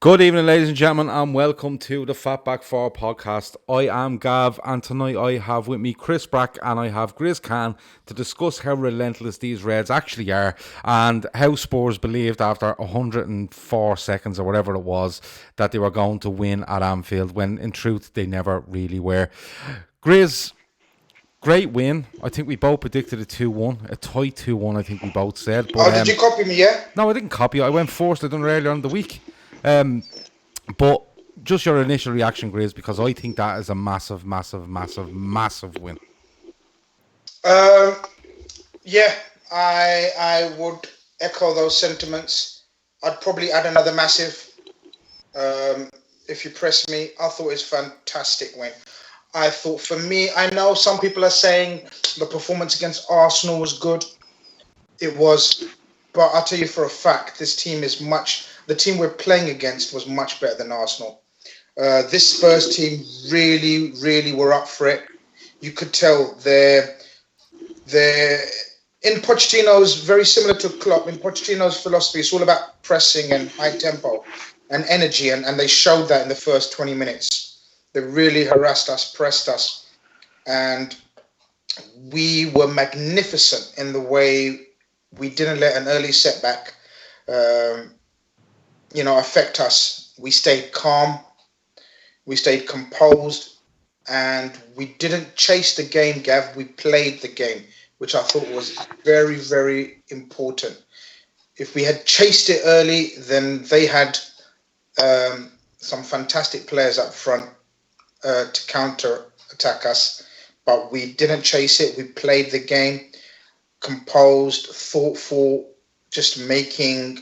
Good evening, ladies and gentlemen, and welcome to the FB4 podcast. I am Gav, and tonight I have with me Chris Brack and I have Grizz to discuss how relentless these Reds actually are and how Spurs believed after 104 seconds or whatever it was that they were going to win at Anfield when in truth they never really were. Grizz, great win. I think we both predicted a 2-1, a tight 2-1 I think we both said. But, did you copy me, yeah? No, I didn't copy you. I went first. I done it earlier in the week. But just your initial reaction, Grizz, because I think that is a massive win. Yeah, I would echo those sentiments. I'd probably add another massive. If you press me, I thought it was a fantastic win. I thought for me, I know some people are saying the performance against Arsenal was good. It was, but I'll tell you for a fact, this team is the team we're playing against was much better than Arsenal. This Spurs team really were up for it. You could tell they're in Pochettino's, very similar to Klopp, in Pochettino's philosophy, it's all about pressing and high tempo and energy, and they showed that in the first 20 minutes. They really harassed us, pressed us, and we were magnificent in the way we didn't let an early setback affect us. We stayed calm, we stayed composed, and we didn't chase the game, Gav. We played the game, which I thought was very, very important. If we had chased it early, then they had some fantastic players up front to counter-attack us, but we didn't chase it. We played the game, composed, thoughtful, just making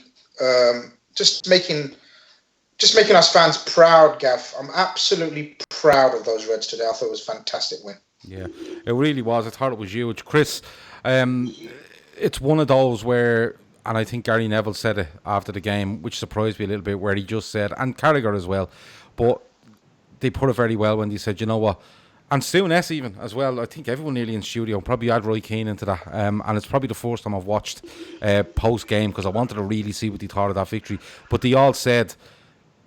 us fans proud, Gav. I'm absolutely proud of those Reds today. I thought it was a fantastic win. Yeah, it really was. I thought it was huge. Chris, it's one of those where, and I think Gary Neville said it after the game, which surprised me a little bit, where he just said, and Carragher as well, but they put it very well when they said, you know what, and Souness even as well. I think everyone nearly in studio probably had Roy Keane into that, and it's probably the first time I've watched post-game because I wanted to really see what they thought of that victory. But they all said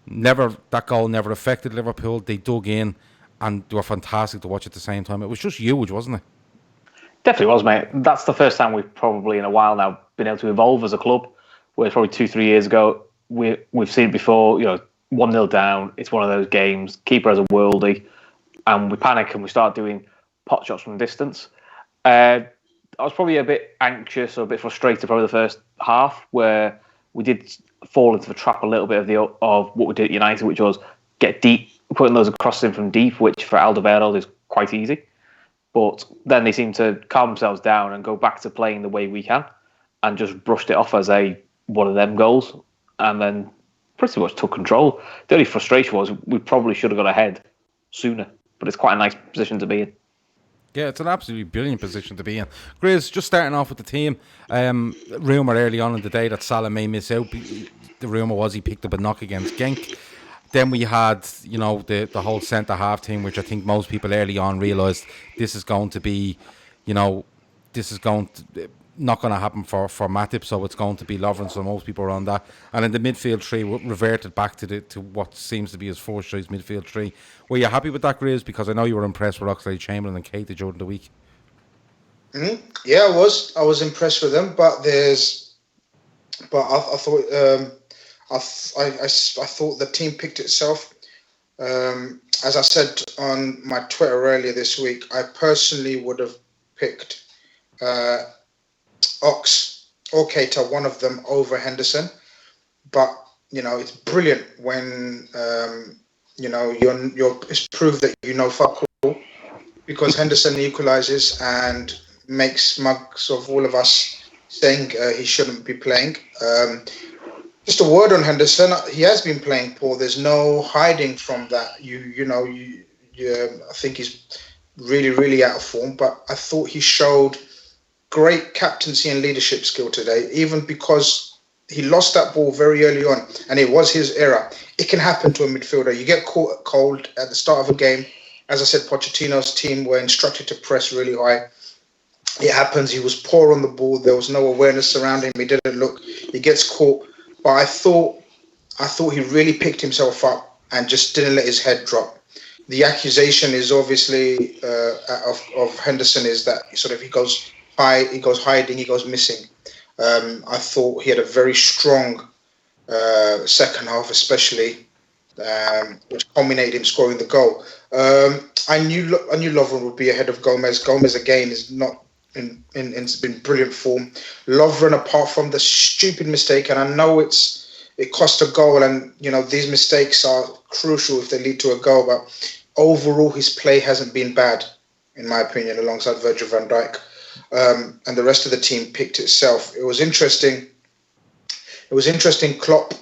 that goal never affected Liverpool. They dug in and they were fantastic to watch at the same time. It was just huge, wasn't it? Definitely was, mate. That's the first time we've probably in a while now been able to evolve as a club. Where probably 2-3 years ago we've seen it before. 1-0 down. It's one of those games. Keeper has a worldie, and we panic and we start doing pot shots from distance. I was probably a bit anxious or a bit frustrated probably the first half, where we did fall into the trap a little bit of what we did at United, which was get deep, putting those crosses in from deep, which for Alderweireld is quite easy. But then they seem to calm themselves down and go back to playing the way we can, and just brushed it off as one of them goals, and then pretty much took control. The only frustration was we probably should have got ahead sooner, but it's quite a nice position to be in. Yeah, it's an absolutely brilliant position to be in. Grizz, just starting off with the team, rumour early on in the day that Salah may miss out. The rumour was he picked up a knock against Genk. Then we had, the whole centre-half team, which I think most people early on realised this is going to be, not going to happen for Matip, so it's going to be Lovren, so most people are on that. And then the midfield three reverted back to what seems to be his first choice midfield three. Were you happy with that, Grizz? Because I know you were impressed with Oxlade-Chamberlain and Keita during the week. Mm-hmm. Yeah, I was impressed with them, but I thought I thought the team picked itself. As I said on my Twitter earlier this week, I personally would have picked Ox or Keita, one of them, over Henderson. But it's brilliant when it's proved that fuck all, because Henderson equalises and makes mugs of all of us saying he shouldn't be playing. Just a word on Henderson. He has been playing poor. There's no hiding from that. I think he's really out of form. But I thought he showed great captaincy and leadership skill today, even because he lost that ball very early on, and it was his error. It can happen to a midfielder. You get caught cold at the start of a game. As I said, Pochettino's team were instructed to press really high. It happens. He was poor on the ball. There was no awareness around him. He didn't look. He gets caught. But I thought I thought he really picked himself up and just didn't let his head drop. The accusation is obviously of Henderson is that sort of he goes hiding, he goes missing. I thought he had a very strong second half, especially, which culminated him scoring the goal. I knew Lovren would be ahead of Gomez. Gomez again is not in brilliant form. Lovren, apart from the stupid mistake, and I know it cost a goal, and these mistakes are crucial if they lead to a goal. But overall, his play hasn't been bad, in my opinion, alongside Virgil van Dijk, and the rest of the team picked itself. It was interesting. Klopp,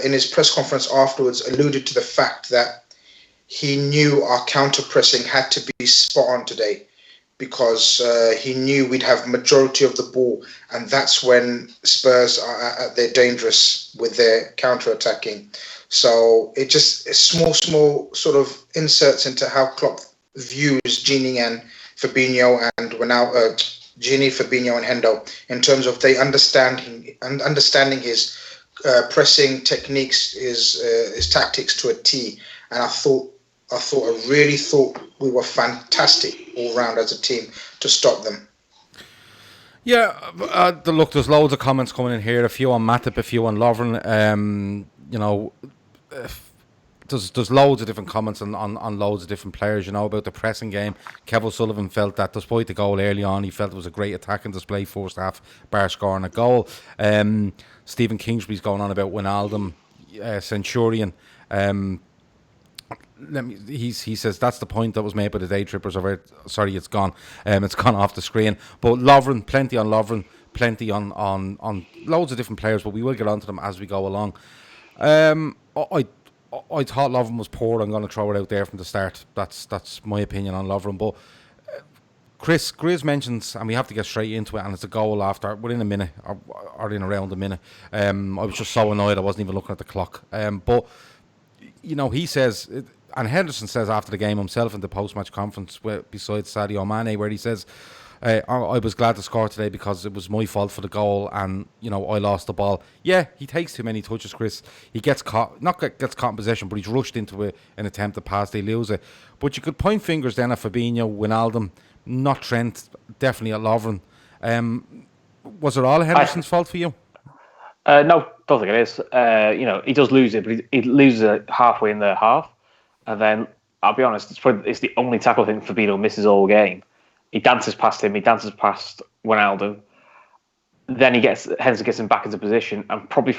in his press conference afterwards, alluded to the fact that he knew our counter-pressing had to be spot on today because he knew we'd have majority of the ball, and that's when Spurs are at their dangerous with their counter-attacking. So it just small sort of inserts into how Klopp views Gini and Fabinho and Gini, Fabinho and Hendo in terms of they understanding his pressing techniques, his tactics to a T. And I really thought we were fantastic all round as a team to stop them. Yeah, look, there's loads of comments coming in here. A few on Matip, a few on Lovren. There's loads of different comments on loads of different players, about the pressing game. Kev O'Sullivan felt that despite the goal early on, he felt it was a great attacking display first half, bar scoring a goal. Stephen Kingsbury's going on about Wijnaldum, Centurion. He says that's the point that was made by the day trippers. Sorry, it's gone. It's gone off the screen. But Lovren, plenty on loads of different players, but we will get onto them as we go along. I thought Lovren was poor. I'm going to throw it out there from the start. That's my opinion on Lovren. But Chris, Grizz mentions, and we have to get straight into it, and it's a goal after, within a minute, or in around a minute. I was just so annoyed I wasn't even looking at the clock. But, he says, and Henderson says after the game himself in the post-match conference besides Sadio Mane, where he says, I was glad to score today because it was my fault for the goal and, I lost the ball. Yeah, he takes too many touches, Chris. He gets caught in possession, but he's rushed into an attempt to pass, they lose it. But you could point fingers then at Fabinho, Wijnaldum, not Trent, definitely at Lovren. Was it all Henderson's fault for you? No, don't think it is. He does lose it, but he loses it halfway in the half. And then, I'll be honest, it's the only tackle I think Fabinho misses all game. He dances past him. He dances past Wijnaldum. Then Henderson gets him back into position. And probably,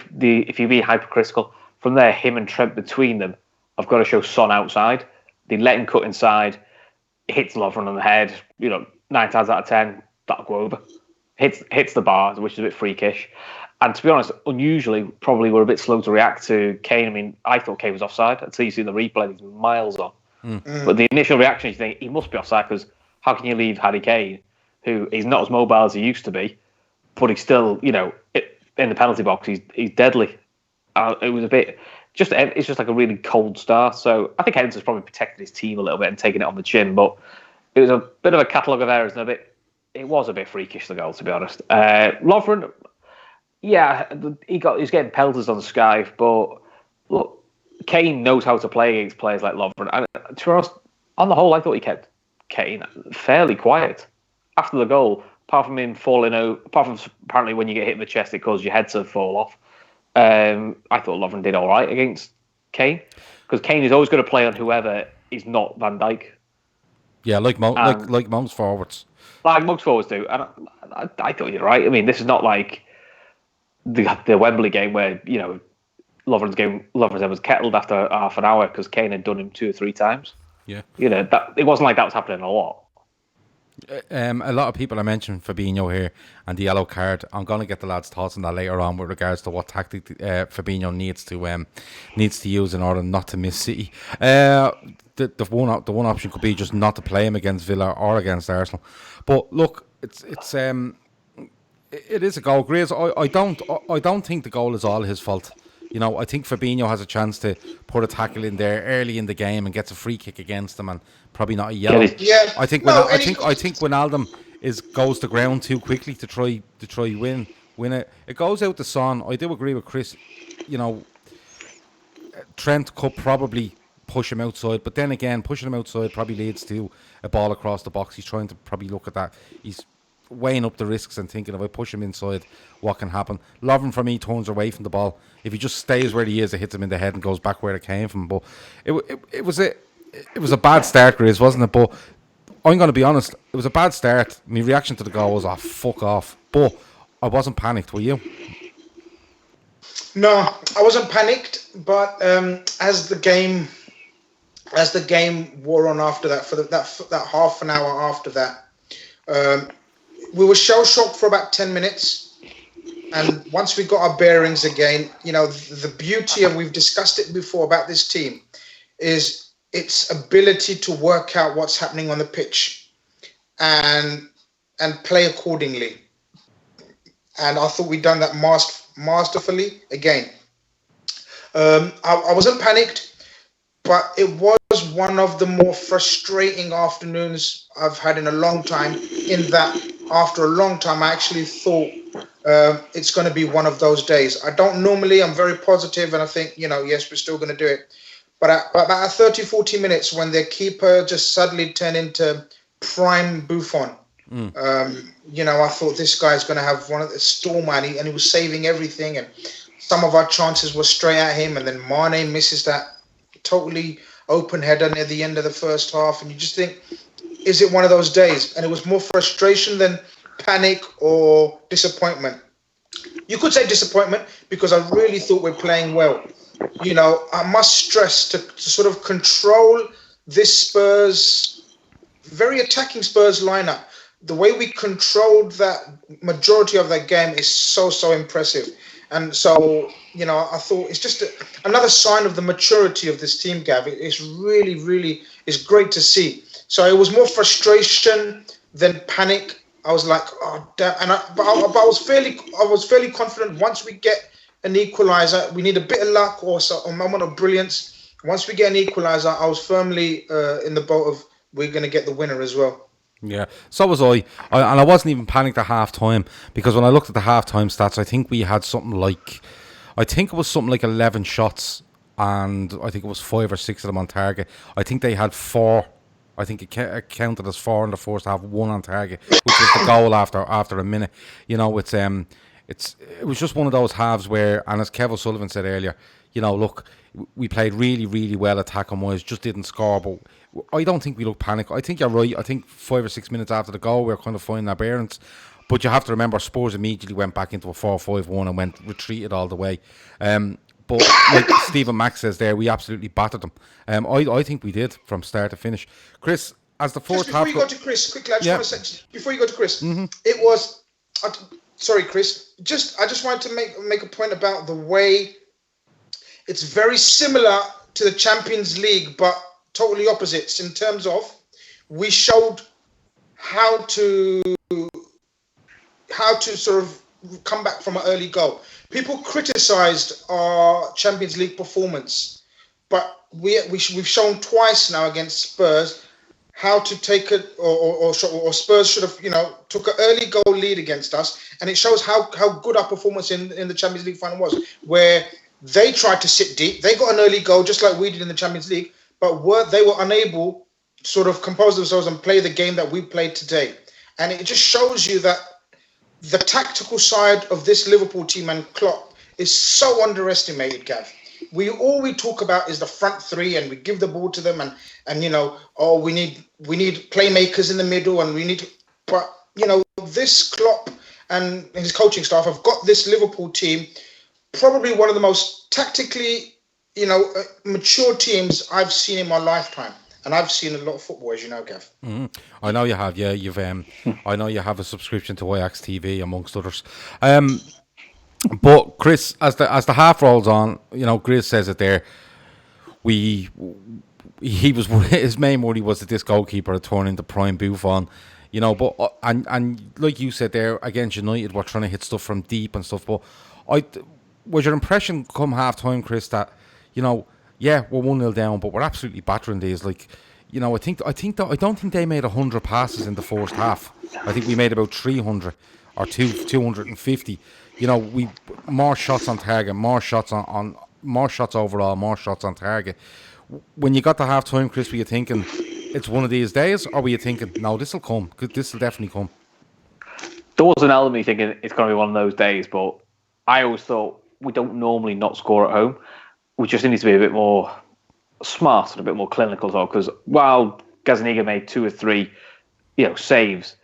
if you're being hypercritical, from there, him and Trent between them, I've got to show Son outside. They let him cut inside. Hits Lovren on the head. 9 times out of 10, that'll go over. Hits the bar, which is a bit freakish. And to be honest, unusually, probably we're a bit slow to react to Kane. I mean, I thought Kane was offside until you see the replay. He's miles on. But the initial reaction, you think he must be offside because how can you leave Harry Kane, who is not as mobile as he used to be, but he's still, in the penalty box, he's deadly. It was it's just like a really cold start. So I think Henderson's probably protected his team a little bit and taken it on the chin, but it was a bit of a catalogue of errors and it was a bit freakish, the goal, to be honest. Lovren, yeah, he's getting pelters on Sky, but look, Kane knows how to play against players like Lovren. And to be honest, on the whole, I thought he kept Kane fairly quiet after the goal, apart from him falling out. Apart from apparently when you get hit in the chest, it causes your head to fall off. I thought Lovren did all right against Kane because Kane is always going to play on whoever is not Van Dijk. Yeah, like most forwards. Like most forwards do, and I thought you're right. I mean, this is not like the Wembley game where Lovren's head was kettled after half an hour because Kane had done him 2 or 3 times. Yeah, that it wasn't like that was happening a lot. A lot of people are mentioning Fabinho here and the yellow card. I'm going to get the lads' thoughts on that later on with regards to what tactic Fabinho needs to use in order not to miss City. The one option could be just not to play him against Villa or against Arsenal. But look, it is a goal. Grizz, I don't think the goal is all his fault. I think Fabinho has a chance to put a tackle in there early in the game and gets a free kick against them, and probably not a yellow. Yeah, I think Wijnaldum goes to ground too quickly to try win it. It goes out to Son. I do agree with Chris. Trent could probably push him outside, but then again, pushing him outside probably leads to a ball across the box. He's trying to probably look at that. He's weighing up the risks and thinking, if I push him inside, what can happen? Lovren, for me, turns away from the ball. If he just stays where he is, it hits him in the head and goes back where it came from. But it was a bad start, Grizz, wasn't it? But I'm going to be honest, it was a bad start. My reaction to the goal was, fuck off. But I wasn't panicked, were you? No, I wasn't panicked, but as the game wore on after that, for that half an hour after that, we were shell-shocked for about 10 minutes. And once we got our bearings again, the beauty, and we've discussed it before about this team, is its ability to work out what's happening on the pitch and play accordingly. And I thought we'd done that masterfully again. I wasn't panicked, but it was one of the more frustrating afternoons I've had in a long time, in that after a long time I actually thought it's going to be one of those days. I'm very positive, and I think, yes, we're still going to do it. But about 30, 40 minutes, when their keeper just suddenly turned into prime Buffon, I thought this guy's going to have one of the storm, and he was saving everything, and some of our chances were straight at him, and then Mane misses that totally open header near the end of the first half, and you just think, is it one of those days? And it was more frustration than panic or disappointment. You could say disappointment, because I really thought we're playing well. I must stress to sort of control this Spurs, very attacking Spurs lineup. The way we controlled that majority of that game is so impressive. And so, I thought it's just another sign of the maturity of this team, Gav. It's really it's great to see. So it was more frustration than panic. I was like, oh damn! But I was fairly confident. Once we get an equaliser, we need a bit of luck or a moment of brilliance. Once we get an equaliser, I was firmly in the boat of we're going to get the winner as well. Yeah, so was I. And I wasn't even panicked at half time, because when I looked at the half time stats, I think we had something like 11 shots, and I think it was 5 or 6 of them on target. I think they had 4. I think it counted as 4 in the first half, 1 on target, which was the goal after a minute. It was just one of those halves where, and as Kev O'Sullivan said earlier, look, we played really well attacking wise, just didn't score. But I don't think we looked panicked. I think you're right. I think 5 or 6 minutes after the goal, we were kind of finding our bearings. But you have to remember, Spurs immediately went back into a 4-5-1 and retreated all the way. But like Stephen Mack says there, we absolutely battered them. I think we did from start to finish. Chris, as the fourth half... Before you go to Chris, quickly, I just want to say, before you go to Chris, it was... sorry, Chris. I just wanted to make a point about the way it's very similar to the Champions League, but totally opposites in terms of we showed how to sort of come back from an early goal. People criticised our Champions League performance, but we've shown twice now against Spurs how to take it, or Spurs should have, took an early goal lead against us, and it shows how good our performance in the Champions League final was, where they tried to sit deep. They got an early goal just like we did in the Champions League, but they were unable to sort of compose themselves and play the game that we played today. And it just shows you that the tactical side of this Liverpool team and Klopp is so underestimated, Gav. All we talk about is the front three, and we give the ball to them, and we need playmakers in the middle, and but this Klopp and his coaching staff have got this Liverpool team, probably one of the most tactically, mature teams I've seen in my lifetime. And I've seen a lot of football, as you know, Gav. Mm-hmm. I know you have, yeah. You've, I know you have a subscription to Ajax TV, amongst others. But Chris, as the half rolls on, Grizz says it there. His main worry was that this goalkeeper had turned into prime Buffon, But and like you said there, against United, we're trying to hit stuff from deep and stuff. But was your impression come half time, Chris, that yeah, we're 1-0 down, but we're absolutely battering these. Like, I don't think they made 100 passes in the first half. I think we made about 300 or 250. We more shots on target, more shots on more shots overall, more shots on target. When you got to half time, Chris, were you thinking it's one of these days, or were you thinking, no, this will come? This will definitely come. There was an element of me thinking it's going to be one of those days, but I always thought we don't normally not score at home. We just need to be a bit more smart and a bit more clinical as well. Because while Gazaniga made 2 or 3, saves,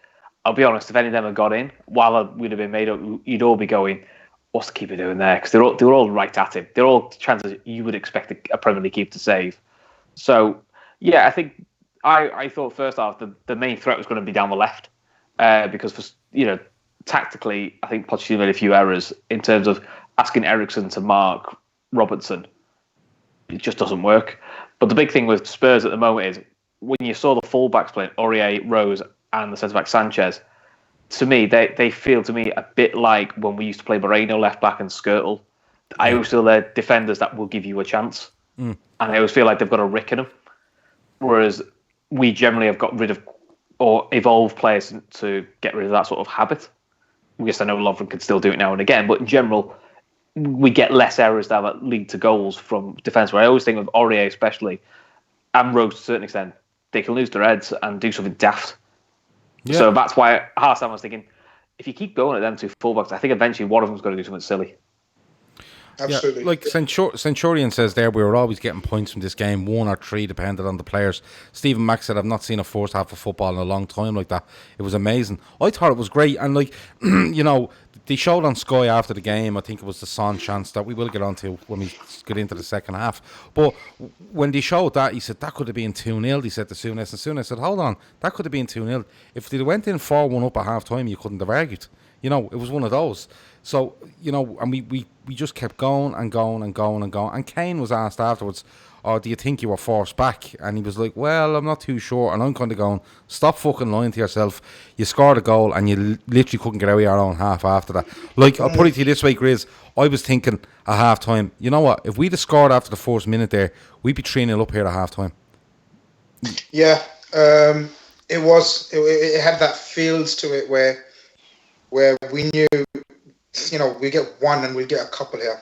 I'll be honest, if any of them had got in, while we'd have been made up, you'd all be going, what's the keeper doing there? Because they were all right at him. They're all chances you would expect a Premier League keeper to save. So, yeah, I think I thought first half the main threat was going to be down the left because, tactically, I think Pochettino made a few errors in terms of asking Eriksen to mark Robertson. It just doesn't work. But the big thing with Spurs at the moment is when you saw the fullbacks playing, Aurier, Rose, and the centre-back Sanchez, to me, they feel to me a bit like when we used to play Moreno left-back and Skirtle. I always feel they're defenders that will give you a chance. And I always feel like they've got a rick in them. Whereas we generally have got rid of or evolved players to get rid of that sort of habit. Yes, I know Lovren can still do it now and again, but in general, we get less errors that lead to goals from defence. Where I always think of Aurier especially, and Rose to a certain extent, they can lose their heads and do something daft. Yeah. So that's why half-time I was thinking, if you keep going at them 2 fullbacks, I think eventually one of them's going to do something silly. Absolutely. Yeah, like Centurion says there, we were always getting points from this game, 1 or 3, depending on the players. Stephen Mack said, I've not seen a first half of football in a long time like that. It was amazing. I thought it was great. And, they showed on Sky after the game, I think it was the Son chance that we will get on to when we get into the second half. But when they showed that, he said, that could have been 2-0, he said to Souness. And Souness said, hold on, that could have been 2-0. If they went in 4-1 up at half time, you couldn't have argued. It was one of those. So, and we just kept going and going and going and going. And Kane was asked afterwards, do you think you were forced back? And he was like, well, I'm not too sure. And I'm kind of going, stop fucking lying to yourself. You scored a goal and you literally couldn't get out of your own half after that. Like, I'll put it to you this way, Grizz. I was thinking at half time, you know what? If we'd have scored after the first minute there, we'd be 3-0 up here at half time. Yeah. It had that feels to it where we knew, we get one and we get a couple here.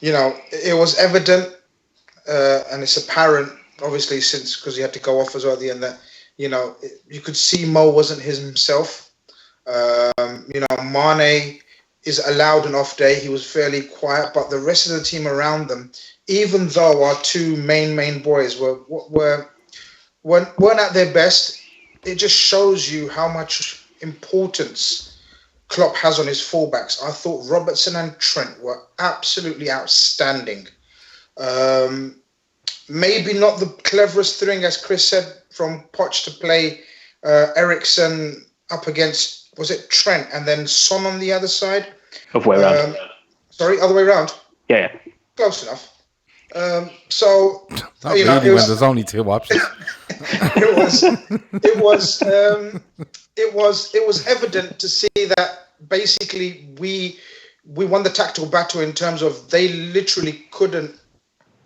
It was evident and it's apparent, obviously, because he had to go off as well at the end, that, you could see Mo wasn't himself. Mane is allowed an off day. He was fairly quiet, but the rest of the team around them, even though our 2 main boys weren't at their best, it just shows you how much importance Klopp has on his fullbacks. I thought Robertson and Trent were absolutely outstanding. Maybe not the cleverest thing, as Chris said, from Poch to play Eriksen up against, was it Trent, and then Son on the other side? Other way around. Other way around? Yeah. Close enough. Not really, when there's only 2 options. It was evident to see that basically we won the tactical battle in terms of they literally couldn't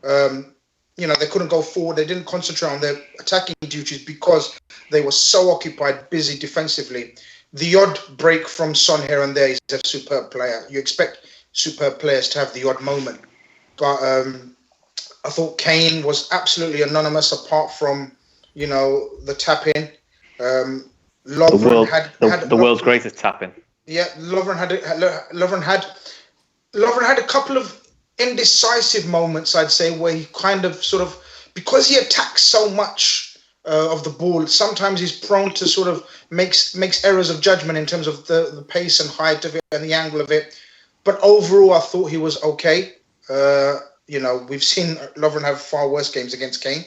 they couldn't go forward. They didn't concentrate on their attacking duties because they were so occupied, busy defensively. The odd break from Son here and there, he's a superb player. You expect superb players to have the odd moment, but I thought Kane was absolutely anonymous apart from the tap in. The world's greatest tap in. Yeah, Lovren had a couple of indecisive moments, I'd say, where he kind of sort of, because he attacks so much of the ball, sometimes he's prone to sort of makes errors of judgment in terms of the pace and height of it and the angle of it. But overall, I thought he was okay. We've seen Lovren have far worse games against Kane.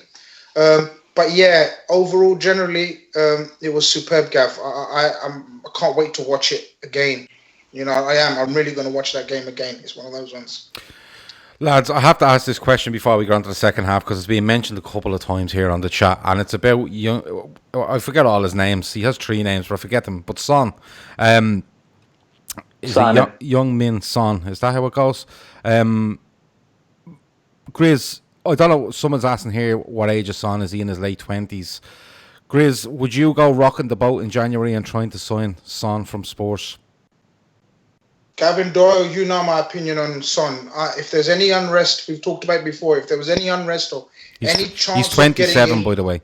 But yeah, overall, generally, it was superb, Gav. I can't wait to watch it again. I'm really going to watch that game again. It's one of those ones. Lads, I have to ask this question before we go on to the second half, because it's been mentioned a couple of times here on the chat, and it's about I forget all his names. He has 3 names, but I forget them. But Son, is it Young Min Son? Is that how it goes? Grizz, I don't know. Someone's asking here what age is Son. Is he in his late 20s? Grizz, would you go rocking the boat in January and trying to sign Son from Spurs? Gavin Doyle, you know my opinion on Son. If there's any unrest, we've talked about it before. If there was any unrest or any chance he's 27, of getting him, by the way.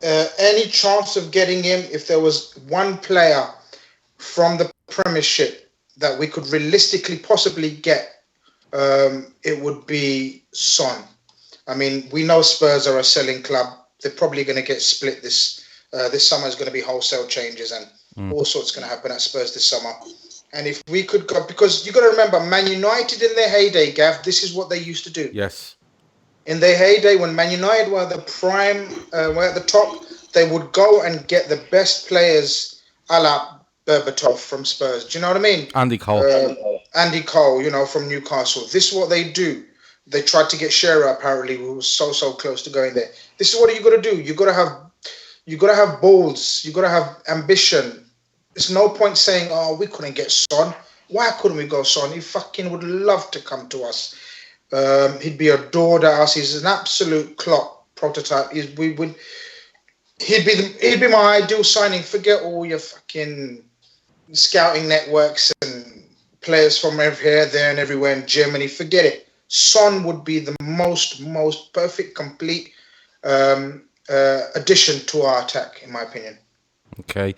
Any chance of getting him, if there was one player from the Premiership that we could realistically possibly get, it would be Son. I mean, we know Spurs are a selling club. They're probably going to get split this summer. Is going to be wholesale changes and all sorts going to happen at Spurs this summer. And if we could go, because you got to remember, Man United in their heyday, Gav, this is what they used to do. Yes. In their heyday, when Man United were the prime, were at the top, they would go and get the best players, a la Berbatov from Spurs. Do you know what I mean? Andy Cole. Andy Cole, from Newcastle. This is what they do. They tried to get Shearer, apparently, who was so close to going there. This is what you got to do. You got to have balls. You got to have ambition. There's no point saying, "Oh, we couldn't get Son." Why couldn't we go Son? He fucking would love to come to us. He'd be adored at us. He's an absolute Klopp prototype. He'd be my ideal signing. Forget all your fucking scouting networks and players from here, there, and everywhere in Germany. Forget it. Son would be the most perfect, complete addition to our attack, in my opinion. Okay.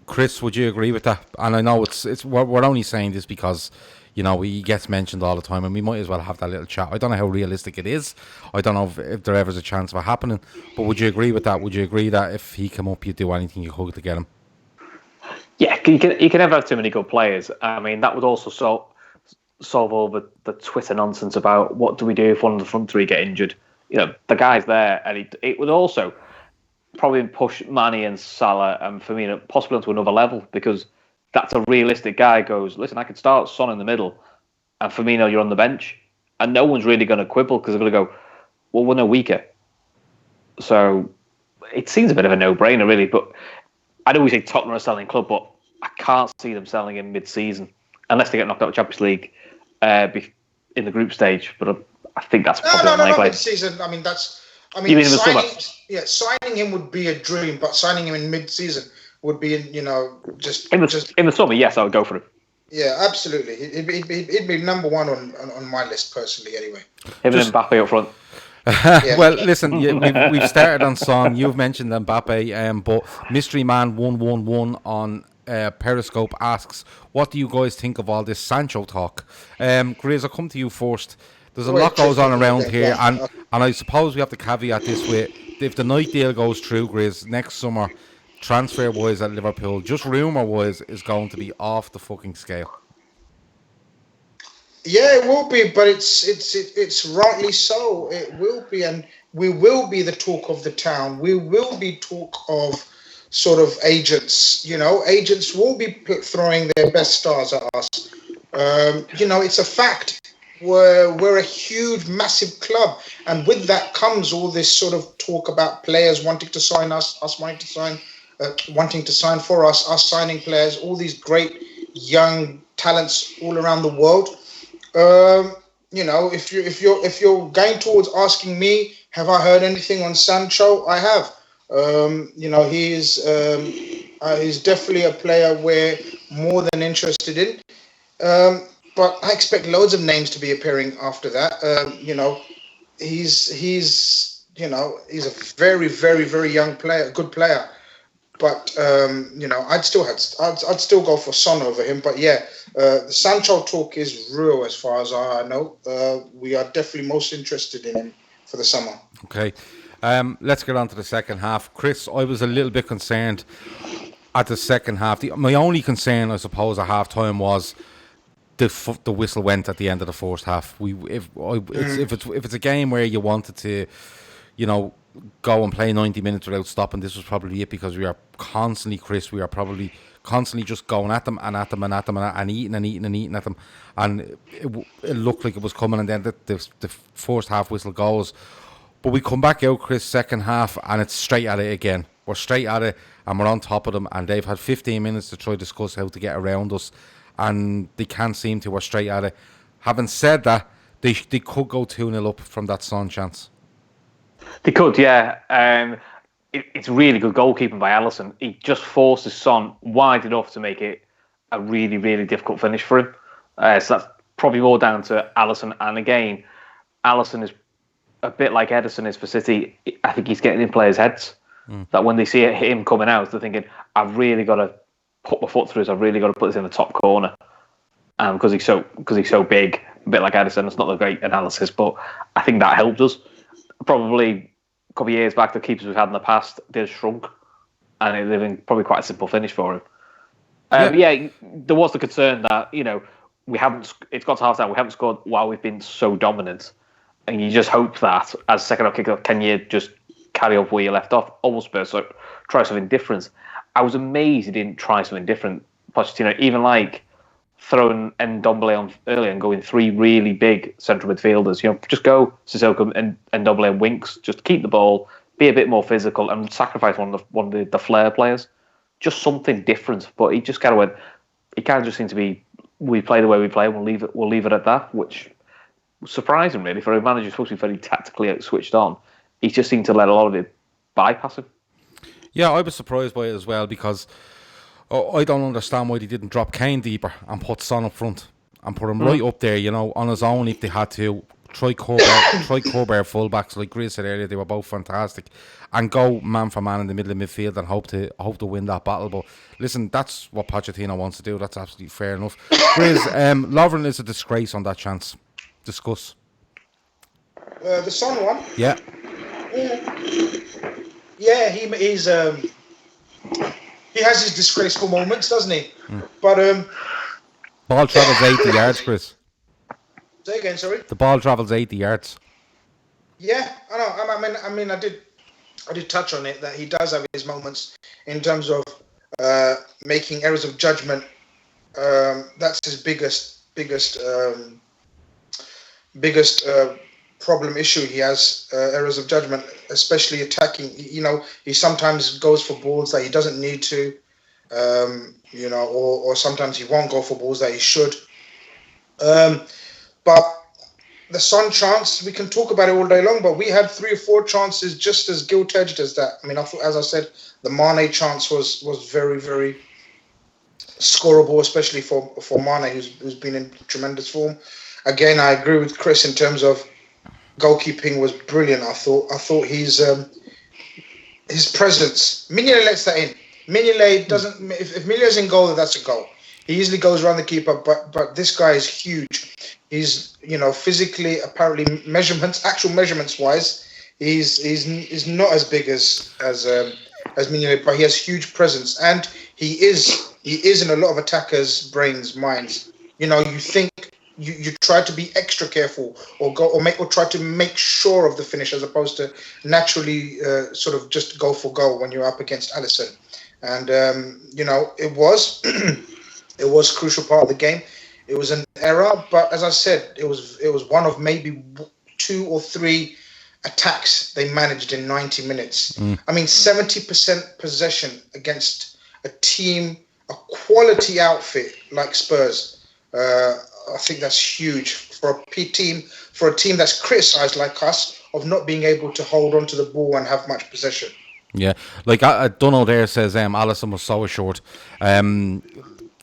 Chris, would you agree with that? And I know we're only saying this because he gets mentioned all the time, and we might as well have that little chat. I don't know how realistic it is. I don't know if there ever's a chance of it happening. But would you agree with that? Would you agree that if he came up, you'd do anything you could to get him? Yeah, you can never have too many good players. I mean, that would also solve all the Twitter nonsense about what do we do if one of the front three get injured. The guy's there, and it would also probably push Mane and Salah and Firmino possibly onto another level, because that's a realistic guy goes, listen, I could start Son in the middle and Firmino, you're on the bench. And no one's really going to quibble because they're going to go, well, we're no weaker. So it seems a bit of a no-brainer, really. But I know we say Tottenham are a selling club, but I can't see them selling him mid-season unless they get knocked out of the Champions League in the group stage. But I think that's probably unlikely. No, mid-season. I mean, you mean in the summer? Yeah, signing him would be a dream, but signing him in mid-season would be, just in the summer. Yes, I would go for him. Yeah, absolutely. He'd be number one on my list personally, anyway. Him and Mbappe up front. Yeah. Well, listen, we've started on Son. You've mentioned Mbappe, but Mystery Man 111 on Periscope asks, "What do you guys think of all this Sancho talk?" Grizz, I'll come to you first. There's a lot goes on around here, and I suppose we have to caveat this with, if the night deal goes through, Grizz, next summer, transfer-wise at Liverpool, just rumour-wise, is going to be off the fucking scale. Yeah, it will be, but it's rightly so. It will be, and we will be the talk of the town. We will be talk of sort of agents. Agents will be throwing their best stars at us. It's a fact. We're a huge, massive club, and with that comes all this sort of talk about players wanting to sign us wanting to sign for us signing players, all these great young talents all around the world. If you're going towards asking me, have I heard anything on Sancho? I have. He's definitely a player we're more than interested in. But I expect loads of names to be appearing after that. He's a very, very, very young player, good player. But I'd still go for Son over him. But yeah, the Sancho talk is real as far as I know. We are definitely most interested in him for the summer. Okay, let's get on to the second half. Chris, I was a little bit concerned at the second half. My only concern, I suppose, at half time was the whistle went at the end of the first half. If it's a game where you wanted to, go and play 90 minutes without stopping, this was probably it, because we are constantly, Chris, probably constantly just going at them and eating at them, and it looked like it was coming, and then the first half whistle goes. But we come back out, Chris, second half, and it's straight at it again. We're straight at it, and we're on top of them, and they've had 15 minutes to try to discuss how to get around us, and they can't seem to. We're straight at it. Having said that, they could go 2-0 up from that Son chance. They could, yeah. It's really good goalkeeping by Alisson. He just forces Son wide enough to make it a really, really difficult finish for him. So that's probably more down to Alisson. And again, Alisson is a bit like Ederson is for City. I think he's getting in players' heads. That when they see him coming out, they're thinking, I've really got to put my foot through this. I've really got to put this in the top corner. Because he's so big, a bit like Ederson. It's not a great analysis, but I think that helped us. Probably a couple of years back, the keepers we've had in the past did shrunk, and it would have been probably quite a simple finish for him. There was the concern that we haven't. It's got to half time. We haven't scored while we've been so dominant, and you just hope that as second half kick-off, can you just carry up where you left off? Almost Spurs, so try something different. I was amazed he didn't try something different. Pochettino, even like throwing Ndombele on early and going 3 really big central midfielders. Just go Sissoko and Ndombele and Winks. Just keep the ball, be a bit more physical, and sacrifice one of the flair players. Just something different. But he just kind of went. He kind of just seemed to be. We play the way we play. We'll leave it at that. Which was surprising, really, for a manager who's supposed to be very tactically switched on. He just seemed to let a lot of it bypass him. Yeah, I was surprised by it as well because I don't understand why they didn't drop Kane deeper and put Son up front and put him right up there, on his own if they had to. Try Corbett fullbacks, like Grizz said earlier, they were both fantastic, and go man for man in the middle of midfield and hope to win that battle. But listen, that's what Pochettino wants to do. That's absolutely fair enough. Grizz, Lovren is a disgrace on that chance. Discuss. The Son one. Yeah. Yeah, he's he has his disgraceful moments, doesn't he? But ball travels 80 yards, Chris. Say again, sorry. The ball travels 80 yards. Yeah, I know. I mean, I did touch on it that he does have his moments in terms of making errors of judgment. That's his biggest problem issue. He has errors of judgment, especially attacking. He sometimes goes for balls that he doesn't need to, or sometimes he won't go for balls that he should. But the Son chance, we can talk about it all day long, but we had 3 or 4 chances just as gilt-edged as that. I mean, I thought, as I said, the Mane chance was very, very scoreable, especially for Mane, who's been in tremendous form. Again, I agree with Chris in terms of goalkeeping was brilliant. I thought his presence. Mignolet lets that in. Mignolet doesn't. If Mignolet's in goal, that's a goal. He easily goes around the keeper, but this guy is huge. He's physically, apparently actual measurements wise, he's not as big as Mignolet, but he has huge presence, and he is in a lot of attackers' minds. You think. You try to be extra careful, or try to make sure of the finish, as opposed to naturally sort of just go for goal when you're up against Alisson. And it was it was a crucial part of the game. It was an error, but as I said, it was one of maybe 2 or 3 attacks they managed in 90 minutes. I mean, 70% possession against a quality outfit like Spurs. I think that's huge for a team that's criticised like us of not being able to hold on to the ball and have much possession. Yeah, like Dunno there says Alisson was so assured.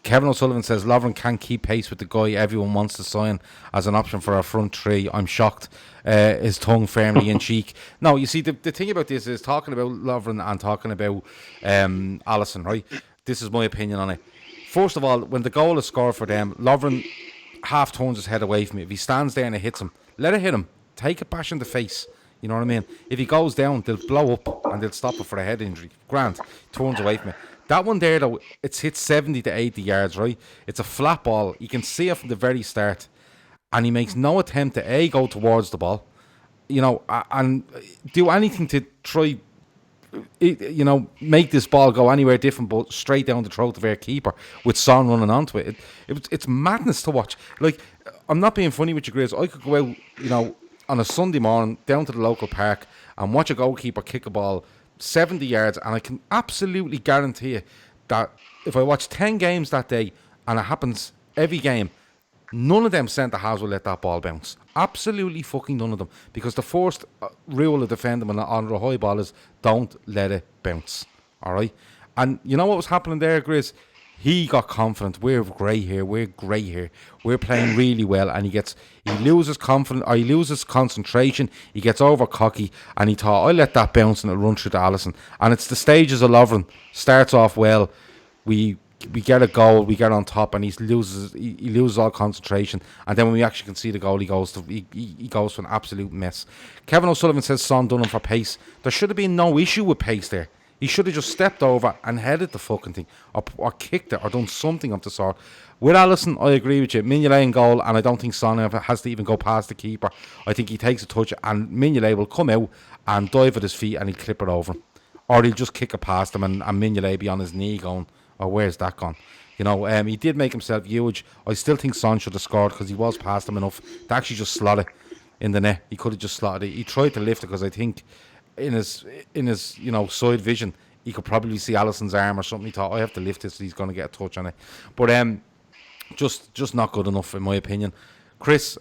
Kevin O'Sullivan says Lovren can't keep pace with the guy everyone wants to sign as an option for our front 3. I'm shocked. His tongue firmly in cheek. No, you see, the thing about this is talking about Lovren and talking about Alisson, right? This is my opinion on it. First of all, when the goal is scored for them, Lovren half turns his head away from it. If he stands there and it hits him, let it hit him. Take it bash in the face. You know what I mean? If he goes down, they'll blow up and they'll stop it for a head injury. Grant turns away from it. That one there, though, it's hit 70 to 80 yards, right? It's a flat ball. You can see it from the very start. And he makes no attempt to, go towards the ball, and do anything to try, make this ball go anywhere different, but straight down the throat of our keeper with Son running onto it. It's madness to watch. Like, I'm not being funny with you, Grizz. I could go out, on a Sunday morning down to the local park and watch a goalkeeper kick a ball 70 yards, and I can absolutely guarantee you that if I watch 10 games that day and it happens every game, none of them centre-halves will let that ball bounce. Absolutely fucking none of them. Because the first rule of defending on a high ball is don't let it bounce. All right? And you know what was happening there, Grizz? he got confident. We're great here. We're great here. We're playing really well. And he loses confidence, or he loses concentration. He gets over cocky, and he thought, I'll let that bounce and it'll run through to Alisson. And it's the stages of Lovren. Starts off well. We get a goal, we get on top, and he loses all concentration. And then when we actually can see the goal, he goes to an absolute mess. Kevin O'Sullivan says Son done him for pace. There should have been no issue with pace there. He should have just stepped over and headed the fucking thing, or kicked it, or done something of the sort. With Alisson, I agree with you. Mignolet in goal, and I don't think Son has to even go past the keeper. I think he takes a touch, and Mignolet will come out and dive at his feet, and he'll clip it over him. Or he'll just kick it past him, and Mignolet be on his knee going, oh, where's that gone? You know, he did make himself huge. I still think Son should have scored, because he was past him enough to actually just slot it in the net. He could have just slotted it. He tried to lift it, because I think in his side vision, he could probably see Alisson's arm or something. He thought, I have to lift this, so he's going to get a touch on it. But just not good enough, in my opinion. Chris,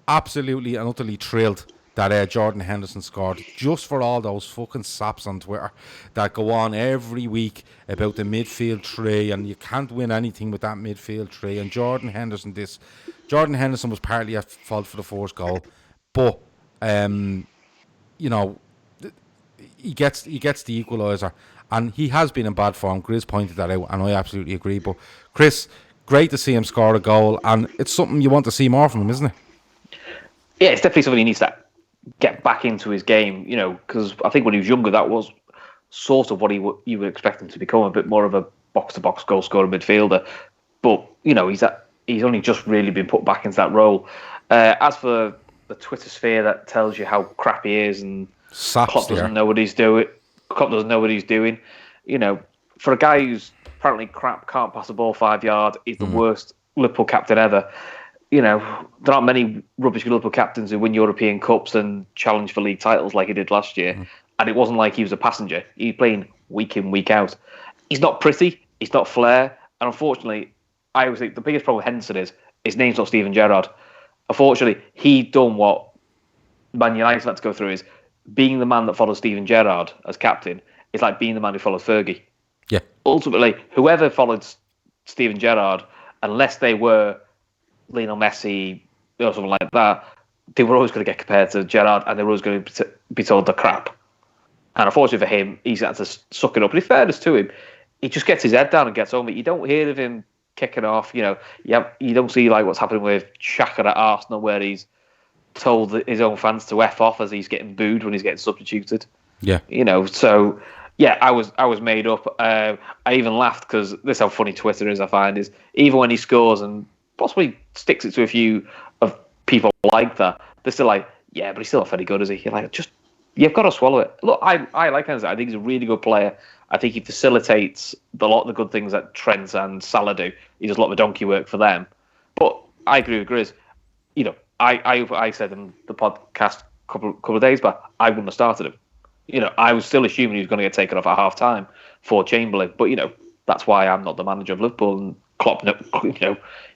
absolutely and utterly thrilled that Jordan Henderson scored, just for all those fucking saps on Twitter that go on every week about the midfield three, and you can't win anything with that midfield three. And Jordan Henderson was partly at fault for the first goal, but he gets the equaliser, and he has been in bad form. Grizz pointed that out, and I absolutely agree. But Chris, great to see him score a goal, and it's something you want to see more from him, isn't it? Yeah, it's definitely something he needs to get back into his game, because I think when he was younger, that was sort of what you would expect him to become, a bit more of a box-to-box goal-scorer midfielder. But, he's only just really been put back into that role. As for the Twitter sphere that tells you how crap he is, and Klopp doesn't know what he's doing. For a guy who's apparently crap, can't pass a ball 5 yards, is the worst Liverpool captain ever. There aren't many rubbish Liverpool captains who win European Cups and challenge for league titles like he did last year. And it wasn't like he was a passenger. He's playing week in, week out. He's not pretty. He's not flair. And unfortunately, I always think the biggest problem with Henderson is his name's not Steven Gerrard. Unfortunately, he done what Man United had to go through, is being the man that follows Steven Gerrard as captain is like being the man who followed Fergie. Yeah. Ultimately, whoever followed Steven Gerrard, unless they were Lionel Messi or something like that, they were always going to get compared to Gerrard, and they were always going to be told the crap. And unfortunately for him, he's had to suck it up. And in fairness to him, he just gets his head down and gets on with it. You don't hear of him kicking off. You don't see like what's happening with Xhaka at Arsenal, where he's told his own fans to F off as he's getting booed when he's getting substituted. Yeah. So yeah, I was made up. I even laughed, because this is how funny Twitter is, I find, is even when he scores and possibly sticks it to a few of people like that, they're still like, yeah, but he's still not very good, is he? You're like, you've got to swallow it. Look, I like Henderson. I think he's a really good player. I think he facilitates a lot of the good things that Trent and Salah do. He does a lot of donkey work for them. But I agree with Grizz. I said in the podcast a couple of days back, I wouldn't have started him. I was still assuming he was going to get taken off at half time for Chamberlain. But, that's why I'm not the manager of Liverpool. And Klopp,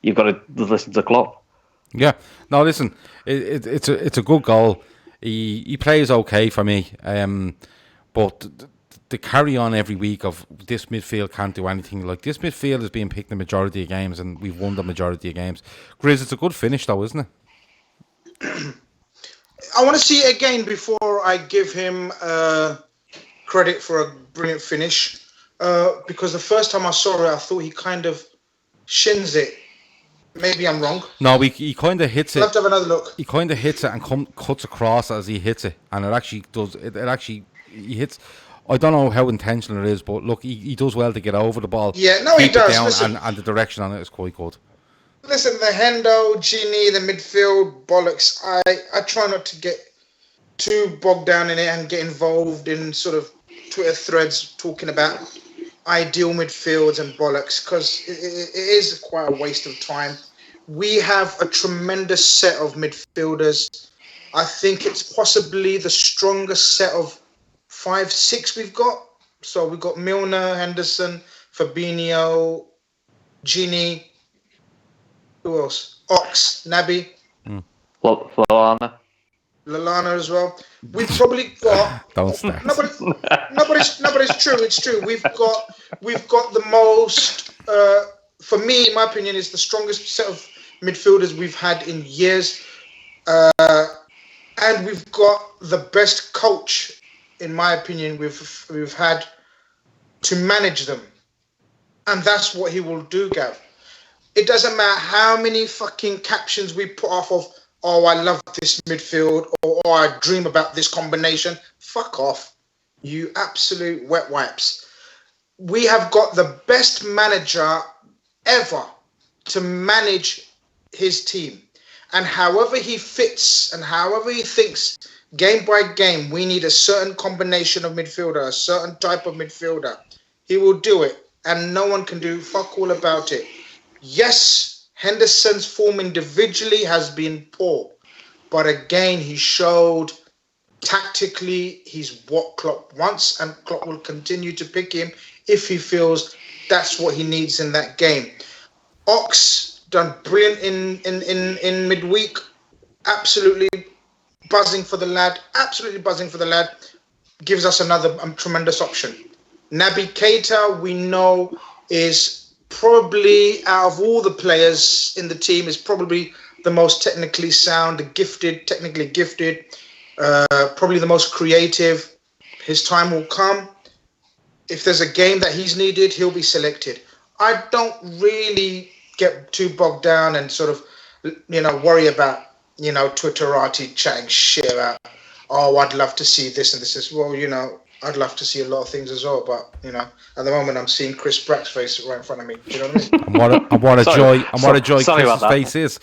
you've got to listen to Klopp. Yeah. No, listen, it's a good goal. He plays okay for me. But the carry on every week of this midfield can't do anything. Like, this midfield is being picked the majority of games, and we've won the majority of games. Grizz, it's a good finish though, isn't it? I want to see it again before I give him credit for a brilliant finish. Because the first time I saw it, I thought he kind of shins it. Maybe I'm wrong. No, he kind of hits it. I'll have to have another look. He kind of hits it and cuts across as he hits it, and it actually does. He hits. I don't know how intentional it is, but look, he does well to get over the ball. Yeah, no, he does. Down, listen, and the direction on it is quite good. Listen, the Hendo, Gini, the midfield bollocks. I try not to get too bogged down in it and get involved in sort of Twitter threads talking about ideal midfields and bollocks, because it is quite a waste of time. We have a tremendous set of midfielders. I think it's possibly the strongest set of 5-6 we've got. So we've got Milner, Henderson, Fabinho, Gini. Who else? Ox, Naby. Lallana as well. We've probably got. Don't start. No, but it's true. It's true. We've got the most for me, in my opinion, is the strongest set of midfielders we've had in years. And we've got the best coach, in my opinion, we've had to manage them. And that's what he will do, Gav. It doesn't matter how many fucking captions we put off of, oh, I love this midfield, or oh, I dream about this combination. Fuck off. You absolute wet wipes. We have got the best manager ever to manage his team. And however he fits and however he thinks, game by game, we need a certain combination of midfielder, a certain type of midfielder. He will do it, and no one can do fuck all about it. Yes, Henderson's form individually has been poor, but again, he showed tactically he's what Klopp wants, and Klopp will continue to pick him if he feels that's what he needs in that game. Ox done brilliant in midweek. Absolutely buzzing for the lad. Gives us another tremendous option. Naby Keita, we know, is probably, out of all the players in the team, is probably the most technically sound, technically gifted, probably the most creative. His time will come. If there's a game that he's needed, he'll be selected. I don't really get too bogged down and sort of, worry about, Twitterati chatting shit about, oh, I'd love to see this and this. Well, I'd love to see a lot of things as well, but, at the moment I'm seeing Chris Brack's face right in front of me. Do you know what I mean? And what a joy Chris's face is.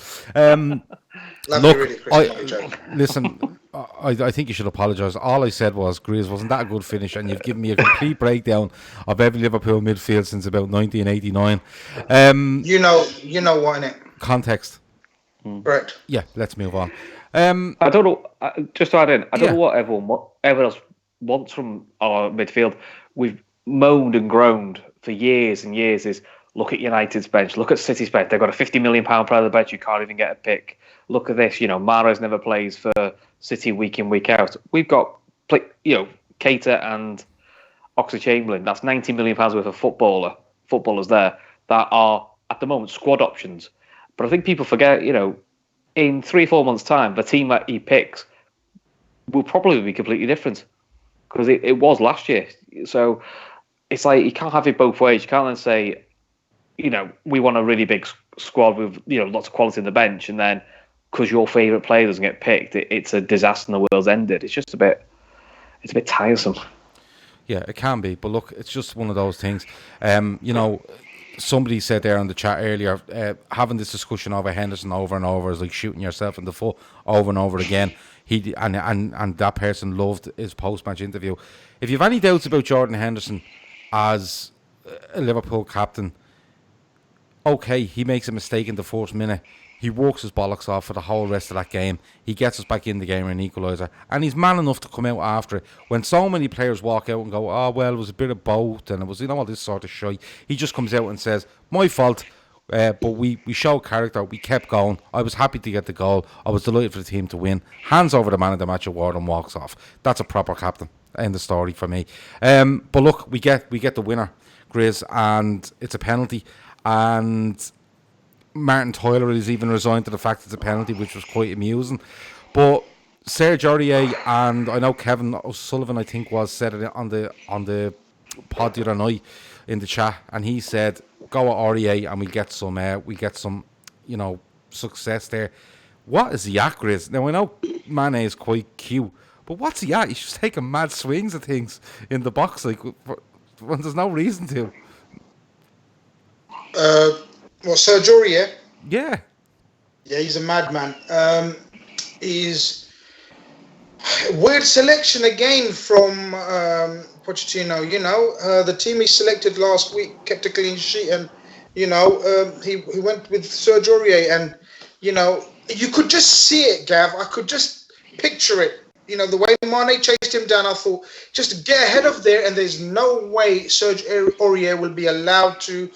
Look, really, Chris, listen, I think you should apologise. All I said was, Grizz, wasn't that a good finish? And you've given me a complete breakdown of every Liverpool midfield since about 1989. You know what, innit? Context. Right. Yeah, let's move on. I don't know, just to add in, I don't know what everyone else wants from our midfield. We've moaned and groaned for years and years is, look at United's bench, look at City's bench. They've got a £50 million player on the bench, you can't even get a pick. Look at this, Mahrez never plays for City week in, week out. We've got, Keita and Oxlade-Chamberlain. That's £90 million worth of footballers there that are, at the moment, squad options. But I think people forget, in 3 or 4 months' time, the team that he picks will probably be completely different. Because it was last year. So it's like you can't have it both ways. You can't then say, we want a really big squad with, lots of quality in the bench, and then because your favourite player doesn't get picked, it's a disaster and the world's ended. It's just a bit tiresome. Yeah, it can be. But look, it's just one of those things. Somebody said there in the chat earlier, having this discussion over Henderson over and over is like shooting yourself in the foot over and over again. And that person loved his post-match interview. If you have any doubts about Jordan Henderson as a Liverpool captain, okay, he makes a mistake in the first minute. He walks his bollocks off for the whole rest of that game. He gets us back in the game, an equaliser. And he's man enough to come out after it. When so many players walk out and go, oh, well, it was a bit of both, and it was, all this sort of shite. He just comes out and says, my fault, but we showed character. We kept going. I was happy to get the goal. I was delighted for the team to win. Hands over the man of the match award and walks off. That's a proper captain. End of story for me. But look, we get the winner, Grizz, and it's a penalty. And Martin Tyler is even resigned to the fact it's a penalty, which was quite amusing. But Serge Aurier, and I know Kevin O'Sullivan, I think, said it on the pod the other night in the chat, and he said, go at Aurier and we get some success there. What is he at, Grizz? Now I know Mane is quite cute, but what's he at? He's just taking mad swings at things in the box, when there's no reason to. Serge Aurier? Yeah. Yeah, he's a madman. He's weird selection again from Pochettino. The team he selected last week kept a clean sheet, and he went with Serge Aurier, and you could just see it, Gav. I could just picture it. The way Mane chased him down, I thought, just get ahead of there, and there's no way Serge Aurier will be allowed to.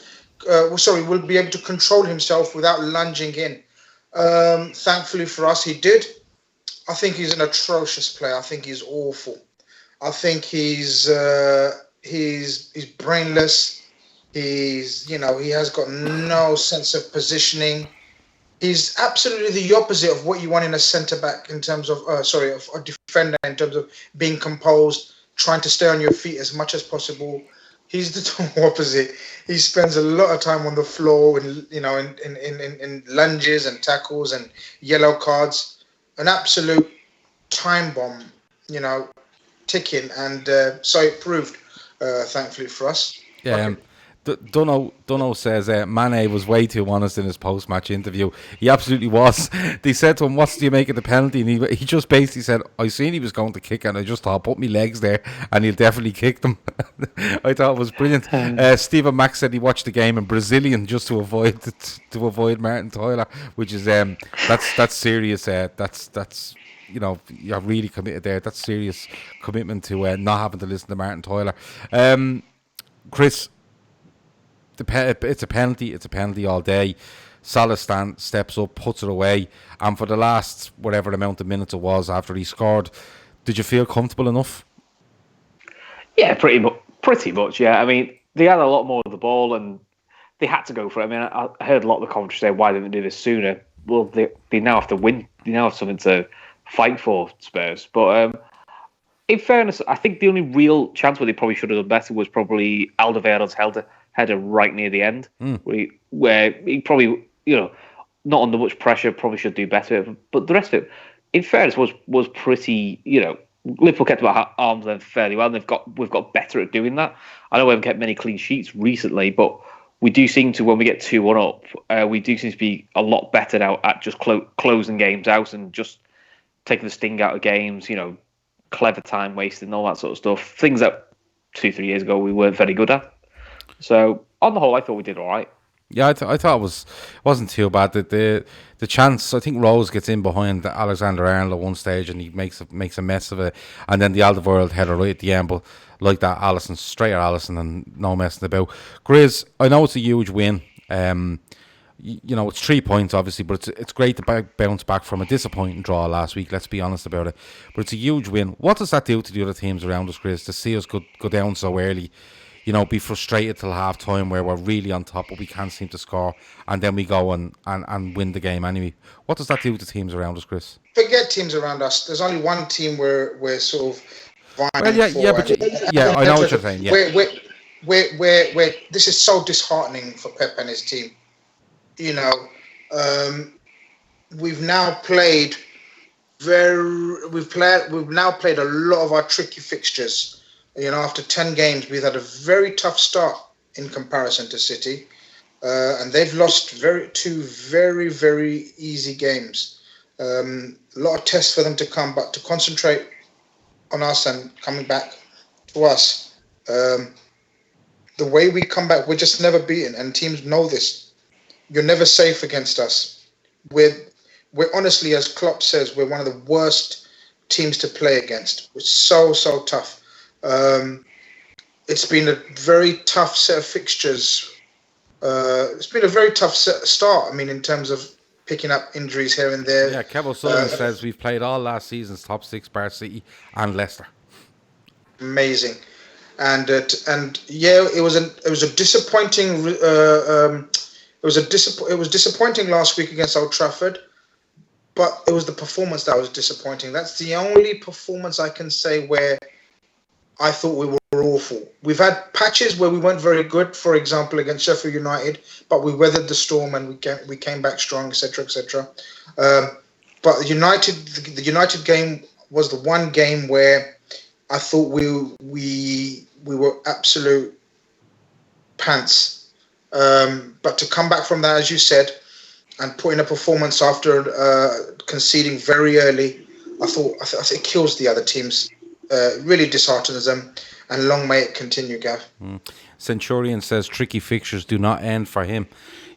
Will be able to control himself without lunging in. Thankfully for us, he did. I think he's an atrocious player. I think he's awful. I think he's brainless. He has got no sense of positioning. He's absolutely the opposite of what you want in a centre back in terms of, of a defender in terms of being composed, trying to stay on your feet as much as possible. He's the total opposite. He spends a lot of time on the floor, and in lunges and tackles and yellow cards. An absolute time bomb, ticking, and so it proved. Thankfully for us. Yeah. Dunno says Mane was way too honest in his post-match interview. He absolutely was. They said to him, "What do you make of the penalty?" And he just basically said, "I seen he was going to kick, and I just thought, put my legs there, and he'll definitely kick them." I thought it was brilliant. Stephen Mack said he watched the game in Brazilian just to avoid Martin Tyler, which is that's serious. That's you're really committed there. That's serious commitment to not having to listen to Martin Tyler. Chris. It's a penalty. It's a penalty all day. Salah steps up, puts it away, and for the last whatever amount of minutes it was after he scored, did you feel comfortable enough? Yeah, pretty much. Yeah, I mean, they had a lot more of the ball, and they had to go for it. I mean, I heard a lot of the commentary say, "Why didn't they do this sooner?" Well, they now have to win. They now have something to fight for, Spurs. But in fairness, I think the only real chance where they probably should have done better was probably Alderweireld's header right near the end, where he probably, not under much pressure, probably should do better. But the rest of it, in fairness, was pretty, Liverpool kept about arm's length fairly well, and we've got better at doing that. I know we haven't kept many clean sheets recently, but we do seem to, when we get 2-1 up, we do seem to be a lot better now at just closing games out and just taking the sting out of games, clever time wasting, all that sort of stuff. Things that 2-3 years ago we weren't very good at. So on the whole, I thought we did all right. Yeah, I thought it wasn't too bad. The chance, I think Rose gets in behind Alexander-Arnold at one stage and he makes a mess of it, and then the Alderweireld header right at the end. But like that, straight at Alisson and no messing about. Grizz, I know it's a huge win. It's 3 points obviously, but it's great to bounce back from a disappointing draw last week. Let's be honest about it. But it's a huge win. What does that do to the other teams around us, Grizz, to see us go down so early? Be frustrated till half time where we're really on top but we can't seem to score, and then we go and win the game anyway. What does that do to teams around us, Chris? Forget teams around us. There's only one team where we're sort of vying I know what you're saying. Yeah. Where this is so disheartening for Pep and his team. We've now played a lot of our tricky fixtures. After 10 games, we've had a very tough start in comparison to City. And they've lost two very, very easy games. A lot of tests for them to come, but to concentrate on us and coming back to us. The way we come back, we're just never beaten, and teams know this. You're never safe against us. We're honestly, as Klopp says, we're one of the worst teams to play against. We're so tough. It's been a very tough set of fixtures. It's been a very tough start. I mean, in terms of picking up injuries here and there. Yeah, Kev O'Sullivan says we've played all last season's top 6 bar City and Leicester. Amazing, and it was a disappointing. It was disappointing last week against Old Trafford, but it was the performance that was disappointing. That's the only performance I can say where I thought we were awful. We've had patches where we weren't very good, for example, against Sheffield United, but we weathered the storm and we came back strong, etc., etc. But the United game was the one game where I thought we were absolute pants. But to come back from that, as you said, and put in a performance after conceding very early, I thought it kills the other teams. Really disheartens them, and long may it continue, Gav. Centurion says tricky fixtures do not end for him.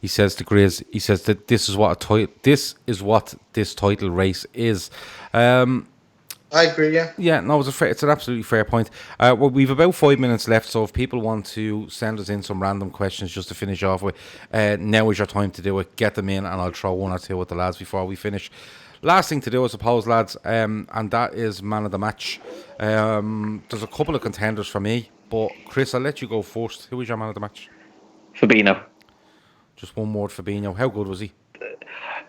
He says to Grizz, he says that this is what this title race is. I agree, yeah. Yeah, no, it's an absolutely fair point. Well, we've about 5 minutes left, so if people want to send us in some random questions just to finish off with, now is your time to do it. Get them in, and I'll throw one or two at the lads before we finish. Last thing to do, I suppose, lads, and that is man of the match. There's a couple of contenders for me, but Chris, I'll let you go first. Who is your man of the match? Fabinho. Just one word, Fabinho. How good was he?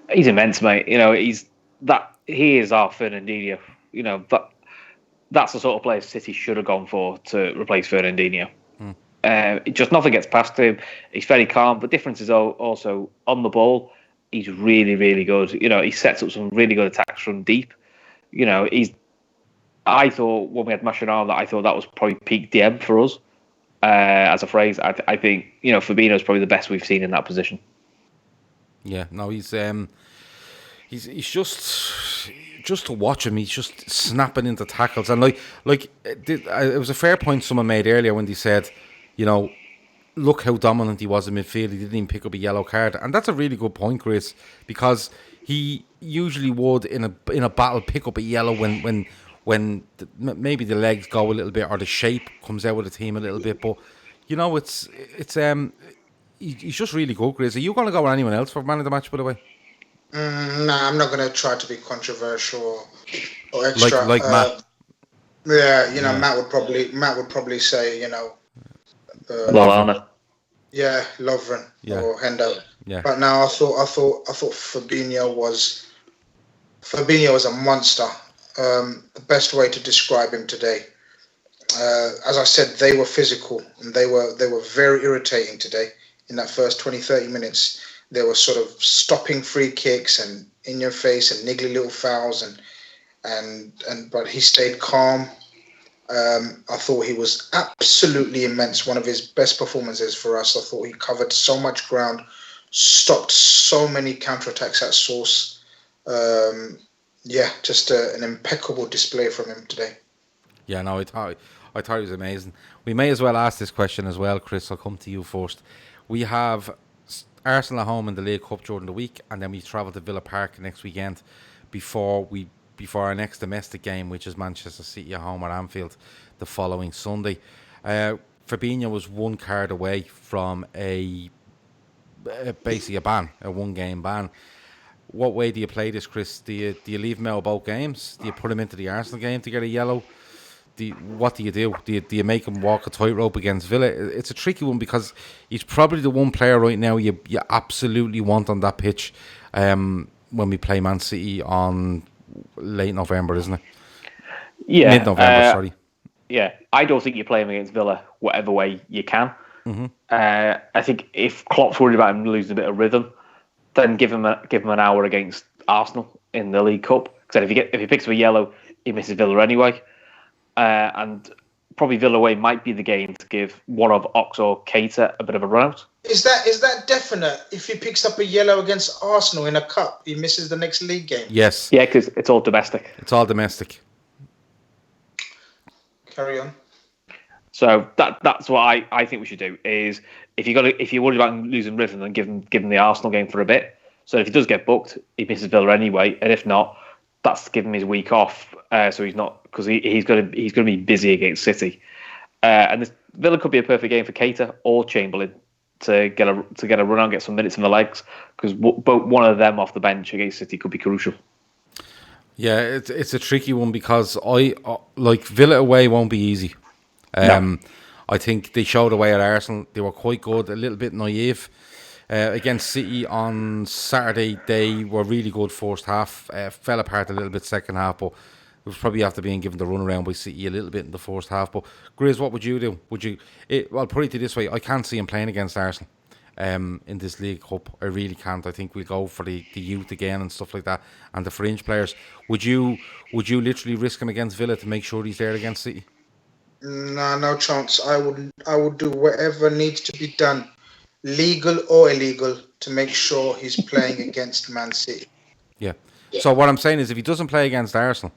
He's immense, mate. He is our Fernandinho. That's the sort of player City should have gone for to replace Fernandinho. Just nothing gets past him. He's very calm. The difference is also on the ball. He's really, really good. He sets up some really good attacks from deep. I thought when we had Mascherano, I thought that was probably peak DM for us as a phrase. I think Fabinho is probably the best we've seen in that position. Yeah, no, he's just to watch him. He's just snapping into tackles, and it was a fair point someone made earlier when they said, look how dominant he was in midfield. He didn't even pick up a yellow card, and that's a really good point, Chris, because he usually would in a battle pick up a yellow when maybe the legs go a little bit or the shape comes out with the team a little bit. But he's just really good, Grizz. Are you going to go with anyone else for man of the match, by the way? Nah, I'm not going to try to be controversial or extra. Like Matt. Yeah, Matt would probably say, Lallana. Yeah, Lovren or Hendo. Yeah. But now I thought Fabinho was a monster. The best way to describe him today. As I said, they were physical and they were very irritating today. In that first 20-30 minutes, they were sort of stopping free kicks and in your face and niggly little fouls but he stayed calm. I thought he was absolutely immense. One of his best performances for us. I thought he covered so much ground, stopped so many counterattacks at source. Just an impeccable display from him today. Yeah, no, I thought he was amazing. We may as well ask this question as well, Chris. I'll come to you first. We have Arsenal at home in the League Cup during the week, and then we travel to Villa Park next weekend before our next domestic game, which is Manchester City at home at Anfield the following Sunday. Fabinho was one card away from basically a ban, a one-game ban. What way do you play this, Chris? Do you leave him out of both games? Do you put him into the Arsenal game to get a yellow? What do you do? Do you make him walk a tightrope against Villa? It's a tricky one because he's probably the one player right now you absolutely want on that pitch when we play Man City on late November, isn't it? Yeah. Mid-November, sorry. Yeah, I don't think you play him against Villa whatever way you can. Mm-hmm. I think if Klopp's worried about him losing a bit of rhythm, then give him an hour against Arsenal in the League Cup. Because if he picks up a yellow, he misses Villa anyway. And probably Villa away might be the game to give one of Ox or Keita a bit of a run out. Is that definite? If he picks up a yellow against Arsenal in a cup, he misses the next league game? Yes. Yeah, because it's all domestic. Carry on. So that's what I think we should do is if you're worried about him losing rhythm, then give him the Arsenal game for a bit. So if he does get booked, he misses Villa anyway, and if not, that's give him his week off. So he's not because he's going to be busy against City, and this Villa could be a perfect game for Keita or Chamberlain to get a run on, get some minutes in the legs because both one of them off the bench against City could be crucial. Yeah, it's a tricky one because Villa away won't be easy. No. I think they showed away at Arsenal. They were quite good, a little bit naive. Against City on Saturday, they were really good first half. Fell apart a little bit second half, but it was probably after being given the runaround by City a little bit in the first half. But Grizz, what would you do? I'll put it this way: I can't see him playing against Arsenal in this League Cup. I really can't. I think we'll go for the youth again and stuff like that, and the fringe players. Would you literally risk him against Villa to make sure he's there against City? No chance. I would do whatever needs to be done, legal or illegal, to make sure he's playing against Man City. Yeah. So what I'm saying is, if he doesn't play against Arsenal,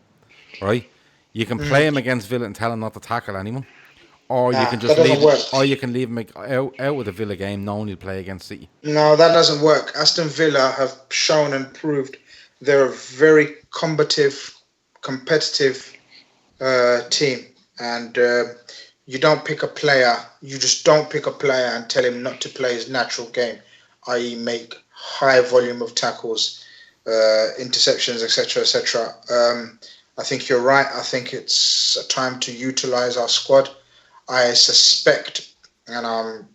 right, you can play him against Villa and tell him not to tackle anyone, or you can just leave him out with the Villa game, knowing he'll play against City. No, that doesn't work. Aston Villa have shown and proved they're a very competitive team. And you don't pick a player. You just don't pick a player and tell him not to play his natural game, i.e., make high volume of tackles, interceptions, etc. I think you're right. I think it's a time to utilize our squad. I suspect, and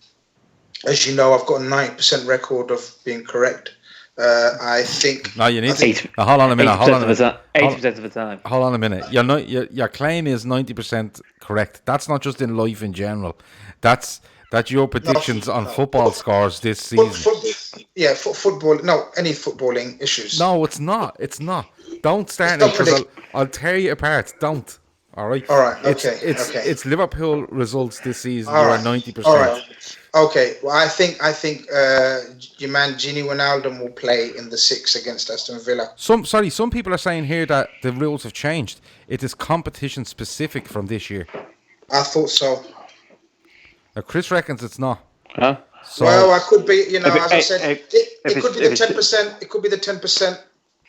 as you know, I've got a 90% record of being correct. I think. No, you need to. Hold on a minute. 80% of the time. Hold on a minute. Your claim is 90% correct. That's not just in life in general. That's your predictions on football scores this season. Football. No, any footballing issues. No, it's not. It's not. Don't start it because I'll tear you apart. Don't. All right. Okay. It's Liverpool results this season. All you right. are 90%. All right. Okay. Well, I think your man Gini Wijnaldum will play in the 6 against Aston Villa. Some people are saying here that the rules have changed. It is competition specific from this year. I thought so. Now, Chris reckons it's not. Huh? So, well, I could be. As I said, it could be the 10%. It could be the 10%.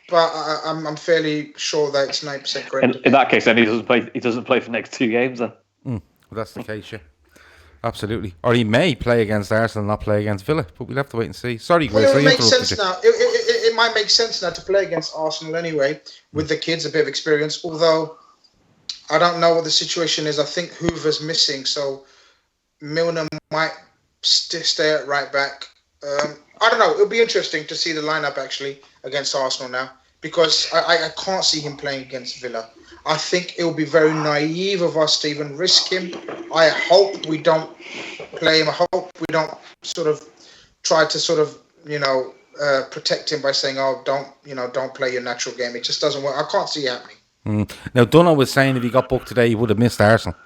But I'm fairly sure that it's 90% correct. In that case, then he doesn't play. He doesn't play for the next 2 games. Then. Well, that's the case, yeah. Absolutely. Or he may play against Arsenal, not play against Villa. But we'll have to wait and see. Sorry, Grizz. It makes sense now. It might make sense now to play against Arsenal anyway, with the kids, a bit of experience. Although I don't know what the situation is. I think Hoover's missing, so Milner might stay at right back. I don't know. It'll be interesting to see the lineup actually against Arsenal now. Because I can't see him playing against Villa. I think it will be very naive of us to even risk him. I hope we don't play him. I hope we don't sort of try to protect him by saying, don't play your natural game. It just doesn't work. I can't see it happening. Now, Dunno was saying if he got booked today, he would have missed Arsenal.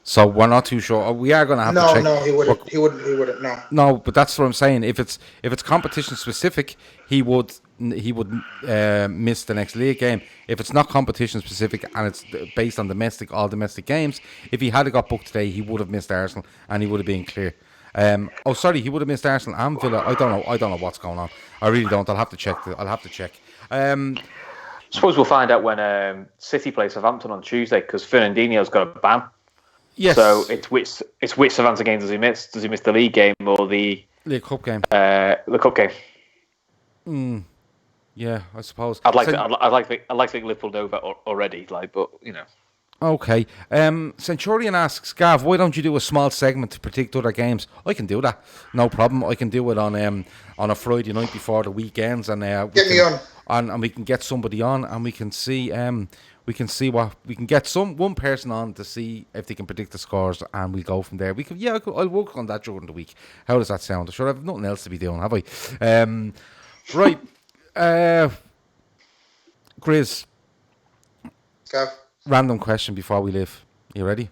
So we're not too sure. We are going to have to check. No, he wouldn't. He wouldn't. No. No, but that's what I'm saying. If it's competition specific, he would miss the next league game. If it's not competition specific and it's based on all domestic games, if he had got booked today, he would have missed Arsenal and he would have been clear. He would have missed Arsenal and Villa. I don't know what's going on. I really don't. I'll have to check. I suppose we'll find out when City play Southampton on Tuesday because Fernandinho's got a ban. Yes. So it's which Southampton game does he miss? Does he miss the league game or the League Cup game? The cup game. Yeah, I suppose. I'd like to think Liverpool know that already. But you know. Okay. Centurion asks, Gav, why don't you do a small segment to predict other games? I can do that. No problem. I can do it on a Friday night before the weekends, and get me on. And we can get somebody on, and we can see what we can get one person on to see if they can predict the scores, and we go from there. I'll work on that during the week. How does that sound? Sure, I've nothing else to be doing, have I? Right. Grizz. Gav. Random question before we leave. You ready?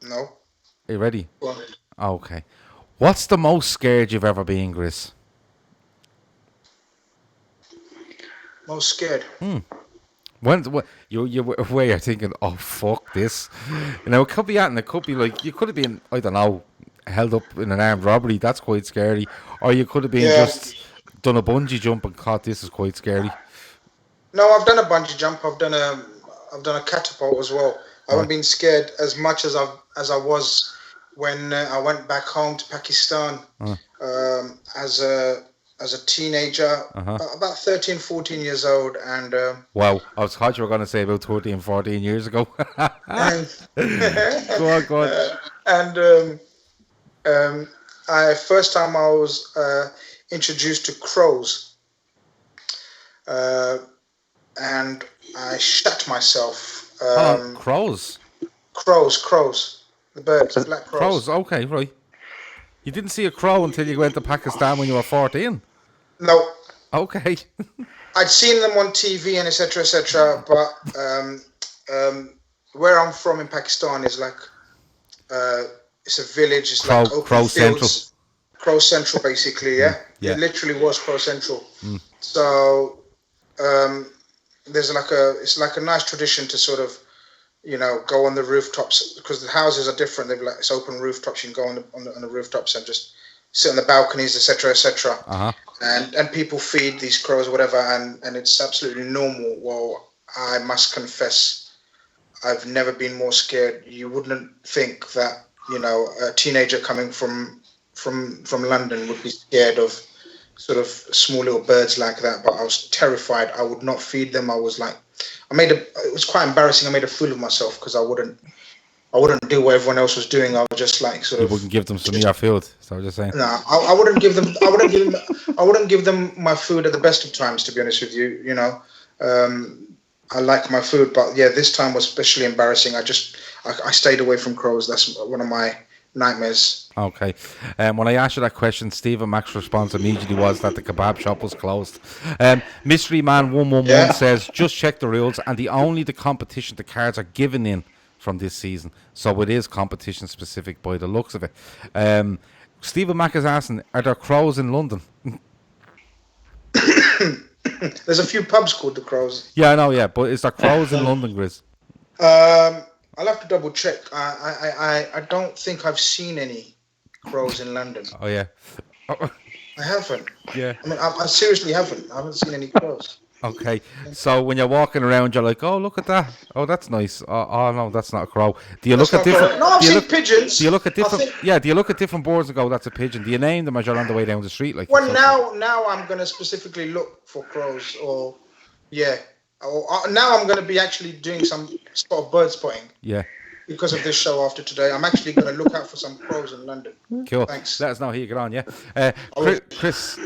No. Are you ready? Go on. Okay. What's the most scared you've ever been, Grizz? Most scared. Where you're thinking, oh fuck this, it could be that, and it could be like you could have been, I don't know, held up in an armed robbery. That's quite scary, or you could have been just done a bungee jump and caught. This is quite scary. No, I've done a bungee jump. I've done a catapult as well. I haven't been scared as much as I was when I went back home to Pakistan as a teenager, about 13, 14 years old. And wow, I thought you were going to say about 13, 14 years ago. Go on. And first time I was introduced to crows. And I shat myself. Crows? Crows. The birds, black crows. Crows, okay, right. You didn't see a crow until you went to Pakistan when you were 14? No. Okay. I'd seen them on TV and etc. But where I'm from in Pakistan is like it's a village. It's like open Crow fields. Central. Crow Central, basically. Yeah. It literally was Crow Central. So there's it's like a nice tradition to sort of go on the rooftops because the houses are different. They've it's open rooftops. You can go on the rooftops and just sit on the balconies, etc. And people feed these crows or whatever, and it's absolutely normal. Well, I must confess, I've never been more scared. You wouldn't think that a teenager coming from London would be scared of sort of small little birds like that, but I was terrified. I would not feed them. I was like, it was quite embarrassing. I made a fool of myself because I I wouldn't do what everyone else was doing. I would just like You wouldn't give them some of your food. Is that what you're saying? No, I wouldn't give them. I wouldn't give them my food at the best of times. To be honest with you, you know, I like my food, but yeah, this time was especially embarrassing. I stayed away from crows. That's one of my nightmares. Okay. When I asked you that question, Stephen Mack's response immediately was that the kebab shop was closed. Mystery Man 111 says, just check the rules, and the competition the cards are given in from this season. So it is competition specific by the looks of it. Stephen Mack is asking, are there crows in London? There's a few pubs called the Crows. Yeah, I know, yeah. But is there crows in London, Grizz? I'll have to double check. I don't think I've seen any crows in London. Oh, yeah. I haven't. Yeah. I mean, I seriously haven't. I haven't seen any crows. Okay. So when you're walking around, you're like, oh, look at that. Oh, that's nice. Oh no, that's not a crow. Do you look at different... No, I've seen pigeons. Do you look at different... Yeah, do you look at different birds and go, that's a pigeon? Do you name them as you're on the way down the street? Like, well, now I'm going to specifically look for crows or... Yeah. Or, now I'm going to be actually doing some sort of bird spotting. Yeah. Because of this show after today. I'm actually going to look out for some crows in London. Cool. Thanks. Let us know how you get on, yeah. Chris...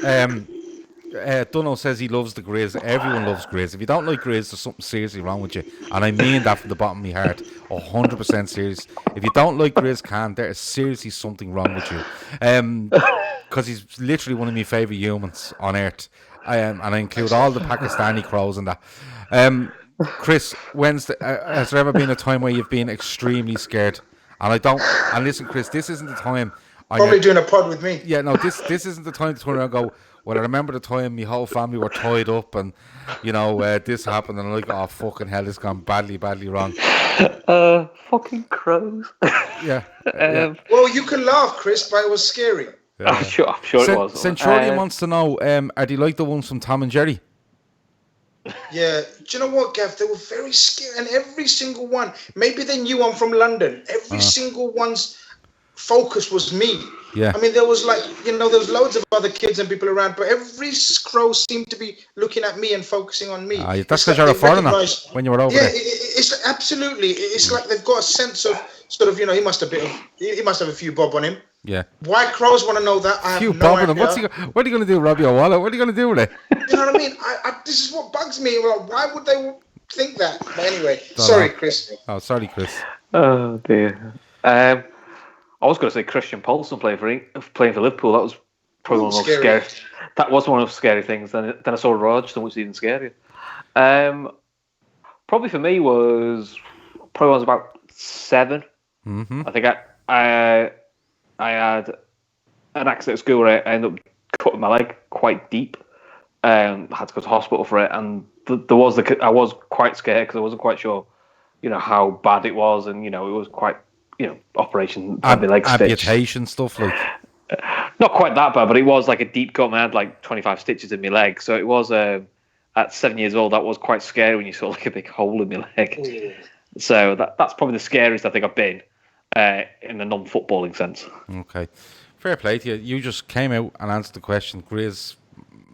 Dunno says he loves the Grizz. Everyone loves Grizz. If you don't like Grizz, there's something seriously wrong with you. And I mean that from the bottom of my heart. 100% serious. If you don't like Grizz, there is seriously something wrong with you. Because he's literally one of my favourite humans on earth. And I include all the Pakistani crows and that. Chris, has there ever been a time where you've been extremely scared? And listen, Chris, this isn't the time. Probably doing a pod with me. Yeah, no, this isn't the time to turn around and go, well, I remember the time my whole family were tied up and, you know, this happened and I'm like, oh, fucking hell, this gone badly wrong. Fucking crows. Yeah. Well, you can laugh, Chris, but it was scary. Yeah. I'm sure it was. Centurion wants to know, are they like the ones from Tom and Jerry? Yeah. Do you know what, Gav? They were very scary. And every single one, maybe they knew I'm from London. Every single one's focus was me. Yeah. I mean, there was there was loads of other kids and people around, but every crow seemed to be looking at me and focusing on me. That's because you're a foreigner when you were over there. It's absolutely. It's like they've got a sense of sort of, you know, he must have a few bob on him. Yeah. White crows want to know that. I have no bob on idea. him. What are you going to do, rob your wallet? What are you going to do with it? You know what I mean? This is what bugs me. Like, why would they think that? But anyway, sorry, Chris. Oh, sorry, Chris. Oh dear. I was going to say Christian Poulsen playing for Liverpool. That was probably one of the scary. That was one of the scary things. Then I saw Rogerson, which is even scarier. Probably for me was about 7. Mm-hmm. I think I had an accident at school where I ended up cutting my leg quite deep. Had to go to hospital for it, and I was quite scared because I wasn't quite sure, you know, how bad it was, and you know, it was quite. You know, operation amputation stuff like. Not quite that bad, but it was like a deep cut. I had like 25 stitches in my leg, so it was. At 7 years old, that was quite scary when you saw like a big hole in my leg. Ooh. So that's probably the scariest I think I've been in a non-footballing sense. Okay, fair play to you. You just came out and answered the question, Grizz.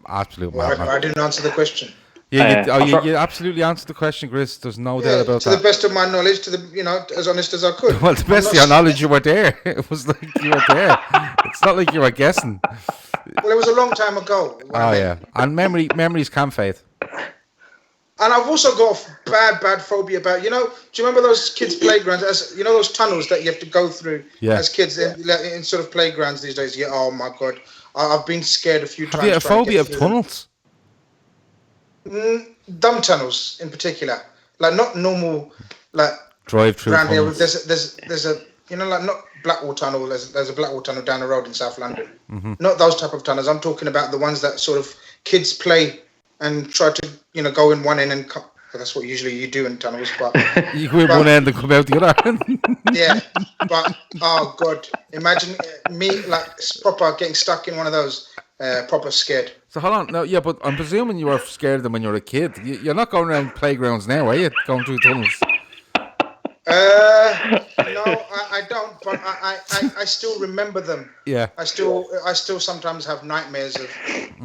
Absolute madman. I didn't answer the question. Yeah, you absolutely answered the question, Grizz. There's no doubt about that. To the best of my knowledge, as honest as I could. Well, to the best of your knowledge, you were there. It was like you were there. It's not like you were guessing. Well, it was a long time ago. Yeah, and memories can fade. And I've also got a bad phobia about, do you remember those kids' playgrounds? Those tunnels that you have to go through as kids in sort of playgrounds these days? Yeah, oh my God. I've been scared a few times. Have you a phobia of tunnels? Dumb tunnels in particular, like not normal, like drive-through tunnels. There's a not Blackwall Tunnel. There's a Blackwall Tunnel down the road in South London. Mm-hmm. Not those type of tunnels. I'm talking about the ones that sort of kids play and try to go in one end and come. That's what usually you do in tunnels, but you go in one end and come out the other. Yeah, but oh God, imagine me like proper getting stuck in one of those. Proper scared. So hold on, no, but I'm presuming you were scared of them when you were a kid. You're not going around playgrounds now, are you? Going through tunnels. No, I don't. But I still remember them. Yeah. I still sometimes have nightmares of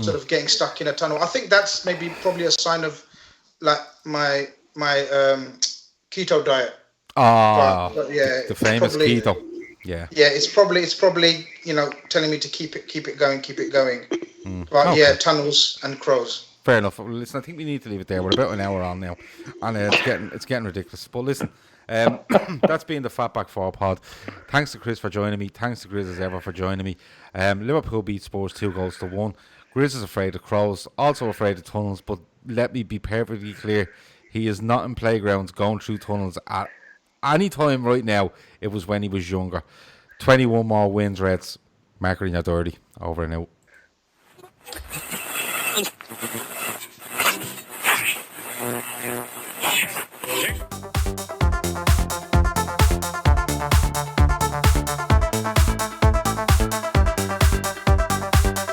sort of getting stuck in a tunnel. I think that's probably a sign of like my keto diet. But yeah, the it's famous probably keto. Yeah. yeah, it's probably telling me to keep it going. But yeah, Okay. tunnels and crows. Fair enough. Well, listen, I think we need to leave it there. We're about an hour on now, and it's getting ridiculous. But listen, that's been the Fatback 4 pod. Thanks to Chris for joining me. Thanks to Grizz as ever for joining me. Liverpool beat Spurs 2-1. Grizz is afraid of crows, also afraid of tunnels. But let me be perfectly clear: he is not in playgrounds going through tunnels at any time right now. It was when he was younger. 21 more wins, Reds. Marketing your dirty. Over and out.